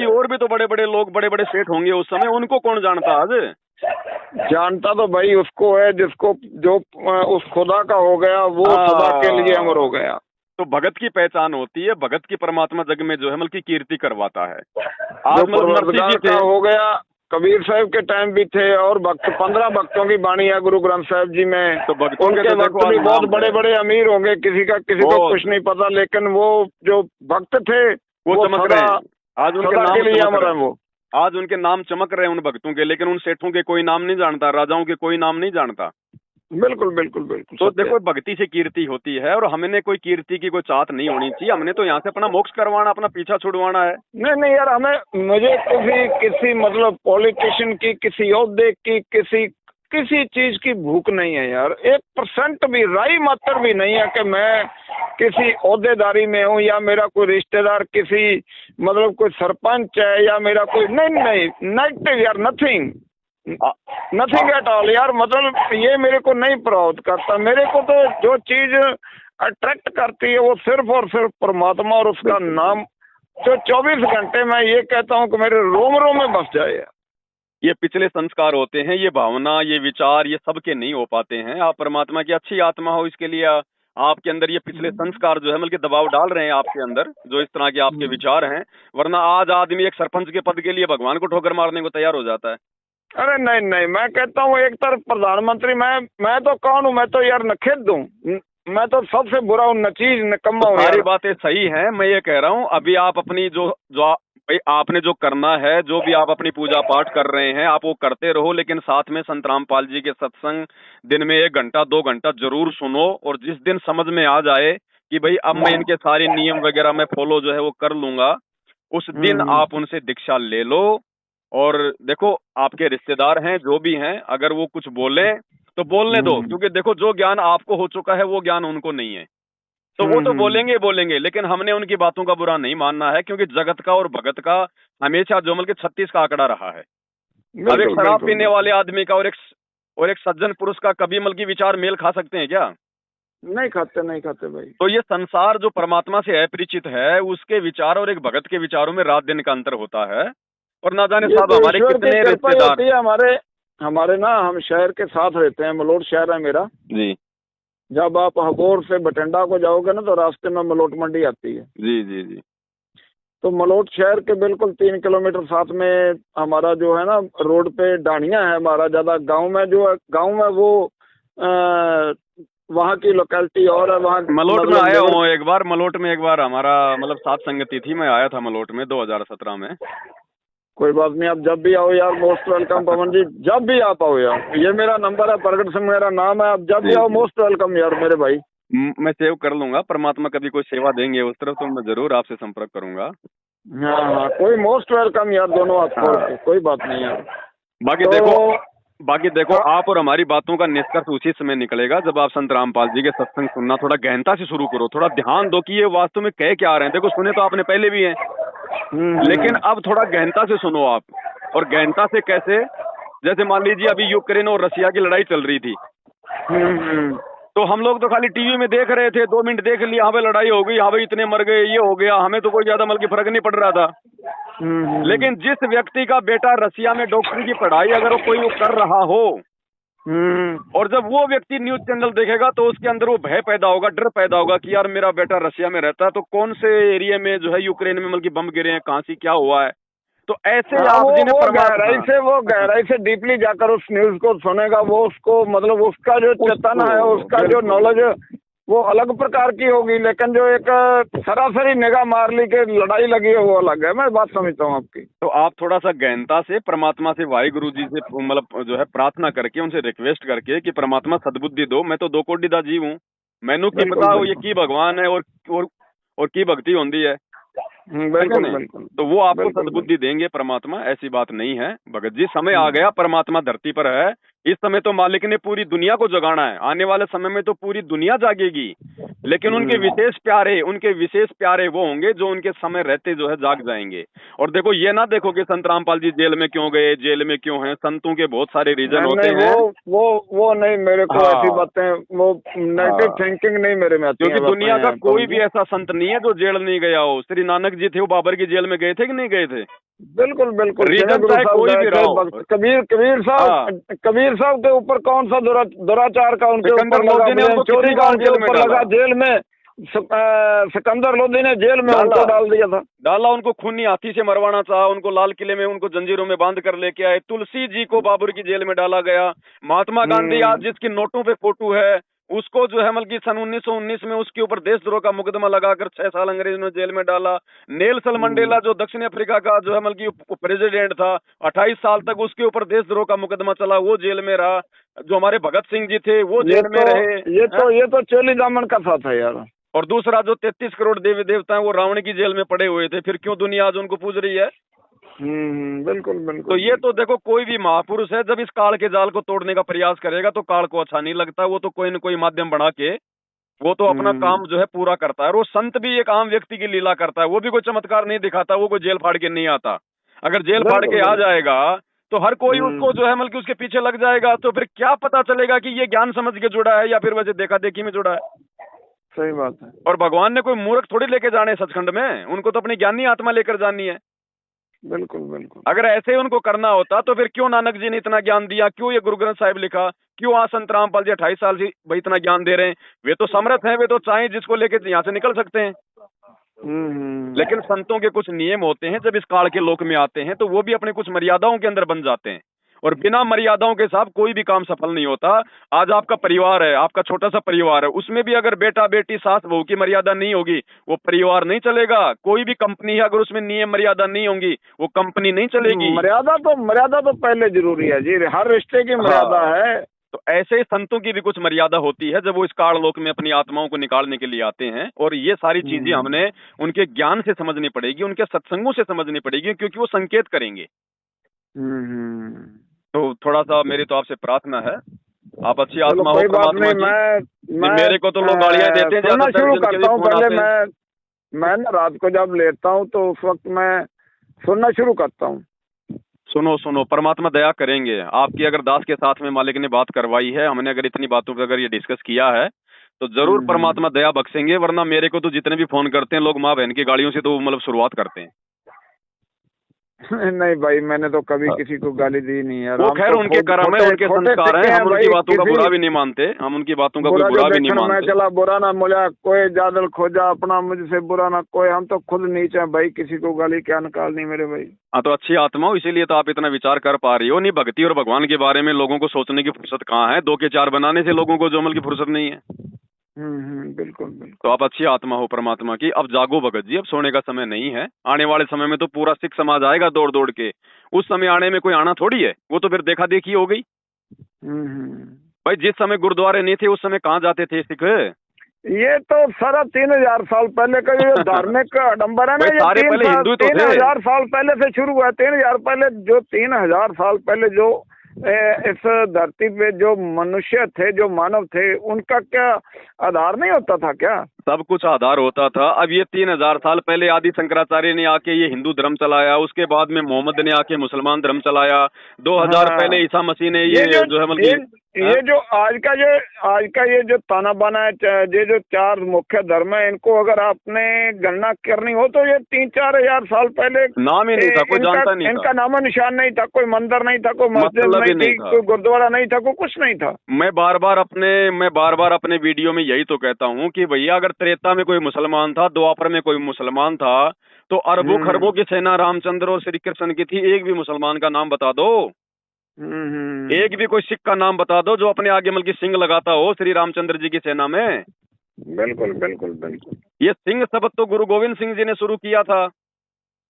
और भी तो बड़े बड़े लोग, बड़े बड़े सेठ होंगे उस समय, उनको कौन जानता? आज जानता तो भाई उसको है जो उस खुदा का हो गया, वो खुदा के लिए अमर हो गया। तो भगत की पहचान होती है, भगत की परमात्मा जग में जो है मतलब की कीर्ति करवाता है। आज जो मतलब नरसिंह जी परवरदिगार का थे, हो गया, कबीर साहब के टाइम भी थे, और भक्त 15 भक्तों की बाणी है गुरु ग्रंथ साहब जी में। तो भक्तों के उनके तो भक्त देखो भी आज बहुत नाम बड़े है, बड़े अमीर होंगे, किसी को बहुत कुछ नहीं पता, लेकिन वो जो भक्त थे वो चमक रहे सदा हैं, आज उनके सदा नाम के लिए चमक अमर रहे है हैं, वो। आज उनके नाम चमक रहे हैं उन भक्तों के, लेकिन उन सेठों के कोई नाम नहीं जानता, राजाओं के कोई नाम नहीं जानता। बिल्कुल बिल्कुल बिल्कुल तो सत्य है। देखो भक्ति से कीर्ति होती है, और हमने कोई कीर्ति की कोई चाहत नहीं होनी चाहिए, हमने तो यहाँ से अपना मोक्ष करवाना, अपना पीछा छुड़वाना है। नहीं नहीं यार, मुझे किसी मतलब पॉलिटिशियन की, किसी ओहदे की, किसी चीज की भूख नहीं है यार। 1% भी, राई मात्र भी नहीं है कि मैं किसी ओहदेदारी में हूँ, या मेरा कोई रिश्तेदार किसी मतलब कोई सरपंच है, या मेरा कोई, नहीं नहीं, नेगेटिव यार, नथिंग नथिंग एट ऑल यार। मतलब ये मेरे को नहीं प्रभावित करता। मेरे को तो जो चीज अट्रैक्ट करती है वो सिर्फ और सिर्फ परमात्मा और उसका नाम, जो 24 घंटे मैं ये कहता हूँ कि मेरे रोम रोम में बस जाए यार। ये पिछले संस्कार होते हैं, ये भावना, ये विचार, ये सबके नहीं हो पाते हैं। आप परमात्मा की अच्छी आत्मा हो, इसके लिए आपके अंदर ये पिछले संस्कार जो है मतलब दबाव डाल रहे हैं आपके अंदर, जो इस तरह के आपके विचार हैं। वरना आज आदमी एक सरपंच के पद के लिए भगवान को ठोकर मारने को तैयार हो जाता है। अरे नहीं नहीं, मैं कहता हूँ एक तरफ प्रधानमंत्री, मैं तो कौन हूँ, मैं तो यार नखेद दूं, मैं तो सबसे बुरा हूँ, नचीज निकम्मा हूँ। सारी बातें सही हैं, मैं ये कह रहा हूँ अभी आप अपनी भाई आपने जो करना है, जो भी आप अपनी पूजा पाठ कर रहे हैं आप वो करते रहो, लेकिन साथ में संत रामपाल जी के सत्संग दिन में 1 घंटा 2 घंटा जरूर सुनो। और जिस दिन समझ में आ जाए कि भाई अब मैं इनके सारे नियम वगैरह मैं फॉलो जो है वो कर लूंगा, उस दिन आप उनसे दीक्षा ले लो। और देखो आपके रिश्तेदार हैं जो भी हैं, अगर वो कुछ बोले तो बोलने दो, क्योंकि देखो जो ज्ञान आपको हो चुका है वो ज्ञान उनको नहीं है। तो वो तो बोलेंगे बोलेंगे, लेकिन हमने उनकी बातों का बुरा नहीं मानना है, क्योंकि जगत का और भगत का हमेशा जो मतलब 36 का आंकड़ा रहा है। अब एक शराब पीने वाले आदमी का और एक सज्जन पुरुष का कभी मतलब की विचार मेल खा सकते हैं क्या? नहीं खाते, नहीं खाते भाई। तो ये संसार जो परमात्मा से अपरिचित है, उसके विचार और एक भगत के विचारों में रात दिन का अंतर होता है। और ना जाने साहब तो हमारे कितने रिश्तेदार, हमारे ना, हम शहर के साथ रहते हैं, मलोट शहर है मेरा जी जब आप हबोर से बठिंडा को जाओगे ना, तो रास्ते में मलोट मंडी आती है। जी जी जी। तो मलोट शहर के बिल्कुल 3 किलोमीटर साथ में हमारा जो है ना, रोड पे डाणिया है हमारा। ज्यादा गांव में वो वहाँ की लोकेलिटी और है। वहाँ मलोट में आया हूँ एक बार, मलोट में एक बार हमारा मतलब साथ संगति थी, मैं आया था मलोट में 2017 में। कोई बात नहीं, आप जब भी आओ यार, मोस्ट वेलकम पवन जी, जब भी आप आओ यार। ये मेरा नंबर है, प्रगट सिंह मेरा नाम है, आप जब भी आओ मोस्ट वेलकम यार मेरे भाई। मैं सेव कर लूंगा, परमात्मा कभी कोई सेवा देंगे उस तरफ तो मैं जरूर आपसे संपर्क करूंगा। हाँ हाँ, कोई मोस्ट वेलकम यार, दोनों आपको। कोई बात नहीं यार। बाकी देखो आप और हमारी बातों का निष्कर्ष उसी समय निकलेगा जब आप संत रामपाल जी के सत्संग सुनना थोड़ा गहनता से शुरू करो, थोड़ा ध्यान दो कि ये वास्तव में कह क्या रहे हैं। देखो सुने तो आपने पहले भी हैं, लेकिन अब थोड़ा गहनता से सुनो आप। और गहनता से कैसे, जैसे मान लीजिए अभी यूक्रेन और रसिया की लड़ाई चल रही थी, तो हम लोग तो खाली टीवी में देख रहे थे, 2 मिनट देख लिया, हाँ भाई लड़ाई हो गई, हाँ भाई इतने मर गए, ये हो गया, हमें तो कोई ज्यादा मतलब फर्क नहीं पड़ रहा था। लेकिन जिस व्यक्ति का बेटा रसिया में डॉक्टरी की पढ़ाई अगर वो कोई कर रहा हो, और जब वो व्यक्ति न्यूज चैनल देखेगा तो उसके अंदर वो भय पैदा होगा, डर पैदा होगा कि यार मेरा बेटा रसिया में रहता है, तो कौन से एरिया में जो है यूक्रेन में मतलब बम गिरे हैं, कहाँ से क्या हुआ है। तो ऐसे आप जिन्हें वो गहराई से डीपली जाकर उस न्यूज को सुनेगा, वो उसको मतलब उसका जो चेतन है, उसका जो नॉलेज वो अलग प्रकार की होगी। लेकिन जो एक सरासरी निगाह मार ली के लड़ाई लगी है, वो अलग है। मैं बात समझता हूँ आपकी। तो आप थोड़ा सा गहनता से परमात्मा से, वाहिगुरु जी से मतलब जो है प्रार्थना करके, उनसे रिक्वेस्ट करके कि परमात्मा सद्बुद्धि दो, मैं तो 2 कोटि दा जीव हूँ, मैनू की पता हो ये की भगवान है और की भक्ति होती है। तो वो आपको सद्बुद्धि देंगे परमात्मा, ऐसी बात नहीं है भगत जी। समय आ गया, परमात्मा धरती पर है इस समय, तो मालिक ने पूरी दुनिया को जगाना है। आने वाले समय में तो पूरी दुनिया जागेगी, लेकिन उनके विशेष प्यारे वो होंगे जो उनके समय रहते जो है जाग जाएंगे। और देखो ये ना देखो कि संत रामपाल जी जेल में क्यों गए, जेल में क्यों हैं, संतों के बहुत सारे रीजन होते हैं। वो नहीं, मेरे को ऐसी बातें, वो नेगेटिव थिंकिंग नहीं मेरे में आती है। क्योंकि दुनिया का कोई भी ऐसा संत नहीं है जो जेल नहीं गया हो। श्री नानक जी थे, वो बाबर की जेल में गए थे कि नहीं गए थे? बिल्कुल बिल्कुल। रीजन चाहे कोई भी रहो। कबीर साहब के ऊपर कौन सा दुराचार का उनके ऊपर लगा, चोरी का उनके ऊपर लगा जेल में, सिकंदर लोधी ने जेल में उनको डाल दिया था। डाला, उनको खूनी हाथी से मरवाना चाहा, उनको लाल किले में उनको जंजीरों में बांध कर लेके आए। तुलसी जी को बाबर की जेल में डाला गया। महात्मा गांधी आज जिसकी नोटों पे फोटो है, उसको जो है बल्कि सन 1919 में उसके ऊपर देशद्रोह का मुकदमा लगाकर 6 साल अंग्रेजों ने जेल में डाला। नेल्सन मंडेला जो दक्षिण अफ्रीका का जो है बल्कि प्रेसिडेंट था, 28 साल तक उसके ऊपर देशद्रोह का मुकदमा चला, वो जेल में रहा। जो हमारे भगत सिंह जी थे वो जेल में रहे। ये तो चोली दामन का था यार। और दूसरा जो 33 करोड़ देवी देवता हैं वो रावण की जेल में पड़े हुए थे, फिर क्यों दुनिया आज उनको पूज रही है? बिल्कुल बिल्कुल। तो ये तो देखो, कोई भी महापुरुष है जब इस काल के जाल को तोड़ने का प्रयास करेगा तो काल को अच्छा नहीं लगता, वो तो कोई न कोई माध्यम बना के वो तो अपना काम जो है पूरा करता है। और वो संत भी एक आम व्यक्ति की लीला करता है, वो भी कोई चमत्कार नहीं दिखाता, वो कोई जेल फाड़ के नहीं आता। अगर जेल फाड़ के आ जाएगा तो हर कोई उसको जो है बल्कि उसके पीछे लग जाएगा, तो फिर क्या पता चलेगा कि ये ज्ञान समझ के जुड़ा है या फिर वैसे देखा देखी में जुड़ा है। सही बात है। और भगवान ने कोई मूर्ख थोड़ी लेके जाने सचखंड में, उनको तो अपनी ज्ञानी आत्मा लेकर जानी है। बिल्कुल बिल्कुल। अगर ऐसे ही उनको करना होता तो फिर क्यों नानक जी ने इतना ज्ञान दिया, क्यों ये गुरु ग्रंथ साहिब लिखा, क्यों आज संत रामपाल जी 28 साल से भाई इतना ज्ञान दे रहे हैं? वे तो समर्थ हैं, वे तो चाहे जिसको लेके यहाँ से निकल सकते हैं। लेकिन संतों के कुछ नियम होते हैं, जब इस काल के लोक में आते हैं तो वो भी अपने कुछ मर्यादाओं के अंदर बन जाते हैं, और बिना मर्यादाओं के साथ कोई भी काम सफल नहीं होता। आज आपका परिवार है, आपका छोटा सा परिवार है, उसमें भी अगर बेटा बेटी सास बहू की मर्यादा नहीं होगी वो परिवार नहीं चलेगा। कोई भी कंपनी है, अगर उसमें नियम मर्यादा नहीं होंगी वो कंपनी नहीं चलेगी। मर्यादा तो पहले जरूरी है जी, हर रिश्ते की मर्यादा है। तो ऐसे संतों की भी कुछ मर्यादा होती है जब वो इस काल लोक में अपनी आत्माओं को निकालने के लिए आते हैं। और ये सारी चीजें हमने उनके ज्ञान से समझनी पड़ेगी, उनके सत्संगों से समझनी पड़ेगी, क्योंकि वो संकेत करेंगे। तो थोड़ा सा मेरी तो आपसे प्रार्थना है, आप अच्छी आत्मा हो परमात्मा की। मेरे को तो लोग गालियां देते हैं, सुनना शुरू करता हूँ। पहले मैं ना रात को जब लेटता हूँ तो उस वक्त मैं सुनना शुरू करता हूँ। सुनो, परमात्मा दया करेंगे आपकी। अगर दास के साथ में मालिक ने बात करवाई है, हमने अगर इतनी बातों पर अगर ये डिस्कस किया है तो जरूर परमात्मा दया बख्शेंगे। वरना मेरे को तो जितने भी फोन करते हैं लोग माँ बहन की गालियों से तो मतलब शुरुआत करते हैं। नहीं भाई, मैंने तो कभी किसी को गाली दी नहीं है। वो खैर उनके कर्म है, उनके संस्कार हैं, हम उनकी बातों का बुरा भी नहीं मानते, हम उनकी बातों का कोई बुरा भी नहीं मानते। मैं चला बुरा ना मुझा कोई, जादल खोजा अपना, मुझसे बुरा ना कोई। हम तो खुद नीचे हैं भाई, किसी को गाली क्या निकालनी मेरे भाई। हाँ, तो अच्छी आत्मा हो, इसीलिए तो आप इतना विचार कर पा रही हो। नहीं, भक्ति और भगवान के बारे में लोगों को सोचने की फुर्सत कहाँ है? 2 के 4 बनाने से लोगों को जो अमल की फुर्सत नहीं है। बिल्कुल। तो आप अच्छी आत्मा हो परमात्मा की। अब जागो भगत जी, अब सोने का समय नहीं है। आने वाले समय में तो पूरा सिख समाज आएगा दौड़ दौड़ के। उस समय आने में कोई आना थोड़ी है, वो तो फिर देखा देखी हो गई। भाई जिस समय गुरुद्वारे नहीं थे उस समय कहाँ जाते थे सिख? ये तो सारा 3000 साल पहले का जो धार्मिक आडम्बर है ना, ये सारे पहले हिंदू तो 3000 साल पहले से शुरू हुआ। 3000 पहले जो 3000 साल पहले जो इस धरती पे जो मनुष्य थे, जो मानव थे, उनका क्या आधार नहीं होता था क्या? सब कुछ आधार होता था। अब ये 3000 साल पहले आदि शंकराचार्य ने आके ये हिंदू धर्म चलाया, उसके बाद में मोहम्मद ने आके मुसलमान धर्म चलाया, 2000 पहले ईसा मसीह ने ये जो है मतलब ये जो आज का ये जो ताना बाना है, ये जो 4 मुख्य धर्म है, इनको अगर आपने गणना करनी हो तो ये 3-4 हजार साल पहले नाम ही नहीं था, कोई जानता नहीं था, इनका नामो निशान नहीं था, कोई मंदिर नहीं था, कोई मस्जिद नहीं थी, कोई गुरुद्वारा नहीं था, कोई कुछ नहीं था। मैं बार बार अपने वीडियो में यही तो कहता हूँ कि भैया अगर त्रेता में कोई मुसलमान था, द्वापर में कोई मुसलमान था, तो अरबों खरबों की सेना रामचंद्र और श्री कृष्ण की थी। एक भी मुसलमान का नाम बता दो, एक भी कोई सिख का नाम बता दो जो अपने आगे मतलब सिंह लगाता हो श्री रामचंद्र जी की सेना में। बिल्कुल बिल्कुल बिल्कुल। ये सिंह शब्द तो गुरु गोविंद सिंह जी ने शुरू किया था।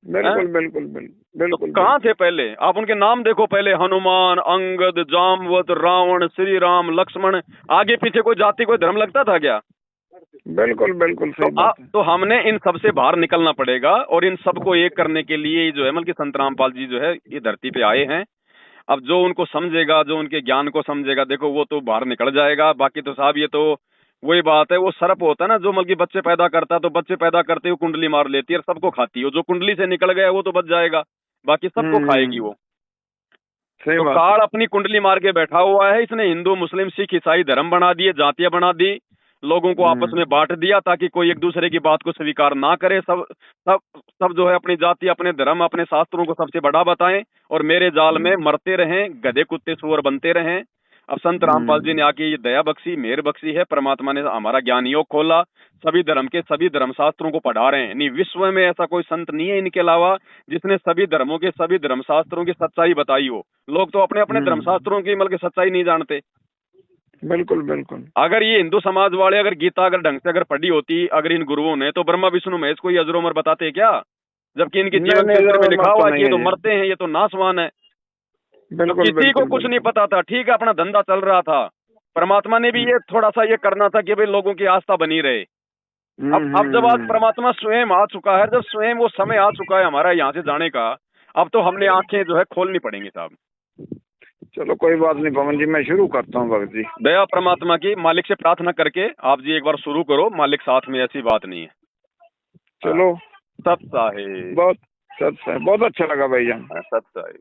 बिल्कुल बिल्कुल बिल्कुल। तो कहाँ थे पहले? आप उनके नाम देखो पहले, हनुमान, अंगद, जामवत, रावण, श्री राम, लक्ष्मण। आगे पीछे कोई जाति कोई धर्म लगता था क्या? बिल्कुल बिल्कुल सही बात है। तो हमने इन सब से बाहर निकलना पड़ेगा, और इन सबको एक करने के लिए जो है मतलब संत रामपाल जी जो है ये धरती पे आए हैं। अब जो उनको समझेगा, जो उनके ज्ञान को समझेगा, देखो वो तो बाहर निकल जाएगा। बाकी तो साहब ये तो वही बात है, वो सर्प होता है ना जो मतलब बच्चे पैदा करता है, तो बच्चे पैदा करते हुए कुंडली मार लेती है और सबको खाती है। जो कुंडली से निकल गया वो तो बच जाएगा, बाकी सबको खाएगी वो। तो काल अपनी कुंडली मार के बैठा हुआ है। इसने हिंदू, मुस्लिम, सिख, ईसाई धर्म बना दिए, जातियां बना दी, लोगों को आपस में बांट दिया ताकि कोई एक दूसरे की बात को स्वीकार ना करे। सब जो है अपनी जाति, अपने धर्म, अपने शास्त्रों को सबसे बड़ा बताएं और मेरे जाल में मरते रहें, गधे कुत्ते सुअर बनते रहें। अब संत रामपाल जी ने आके ये दया बख्शी, मेहर बख्शी है, परमात्मा ने हमारा ज्ञान योग खोला, सभी धर्म के सभी धर्मशास्त्रों को पढ़ा रहे हैं। नहीं, विश्व में ऐसा कोई संत नहीं है इनके अलावा जिसने सभी धर्मों के सभी धर्मशास्त्रों की सच्चाई बताई हो। लोग तो अपने अपने धर्मशास्त्रों की मतलब सच्चाई नहीं जानते। बिल्कुल बिल्कुल। अगर ये हिंदू समाज वाले अगर गीता अगर ढंग से अगर पढ़ी होती अगर इन गुरुओं ने, तो ब्रह्मा विष्णु महेश को ये अजर अमर बताते क्या? जबकि इनके जीवन चरित्र में लिखा हुआ है कि ये तो मरते हैं, ये तो नाशवान है। तो किसी को कुछ नहीं पता था। ठीक है, अपना धंधा चल रहा था। परमात्मा ने भी ये थोड़ा सा ये करना था कि भाई लोगों की आस्था बनी रहे। अब जब आज परमात्मा स्वयं आ चुका है, जब स्वयं वो समय आ चुका है हमारा यहाँ से जाने का, अब तो हमने आंखें जो है खोलनी पड़ेंगी साहब। चलो कोई बात नहीं पवन जी, मैं शुरू करता हूँ भगत जी। दया परमात्मा की, मालिक से प्रार्थना करके आप जी एक बार शुरू करो, मालिक साथ में, ऐसी बात नहीं है। चलो सत साहिब, बहुत अच्छा लगा भाईजान। सत साहिब।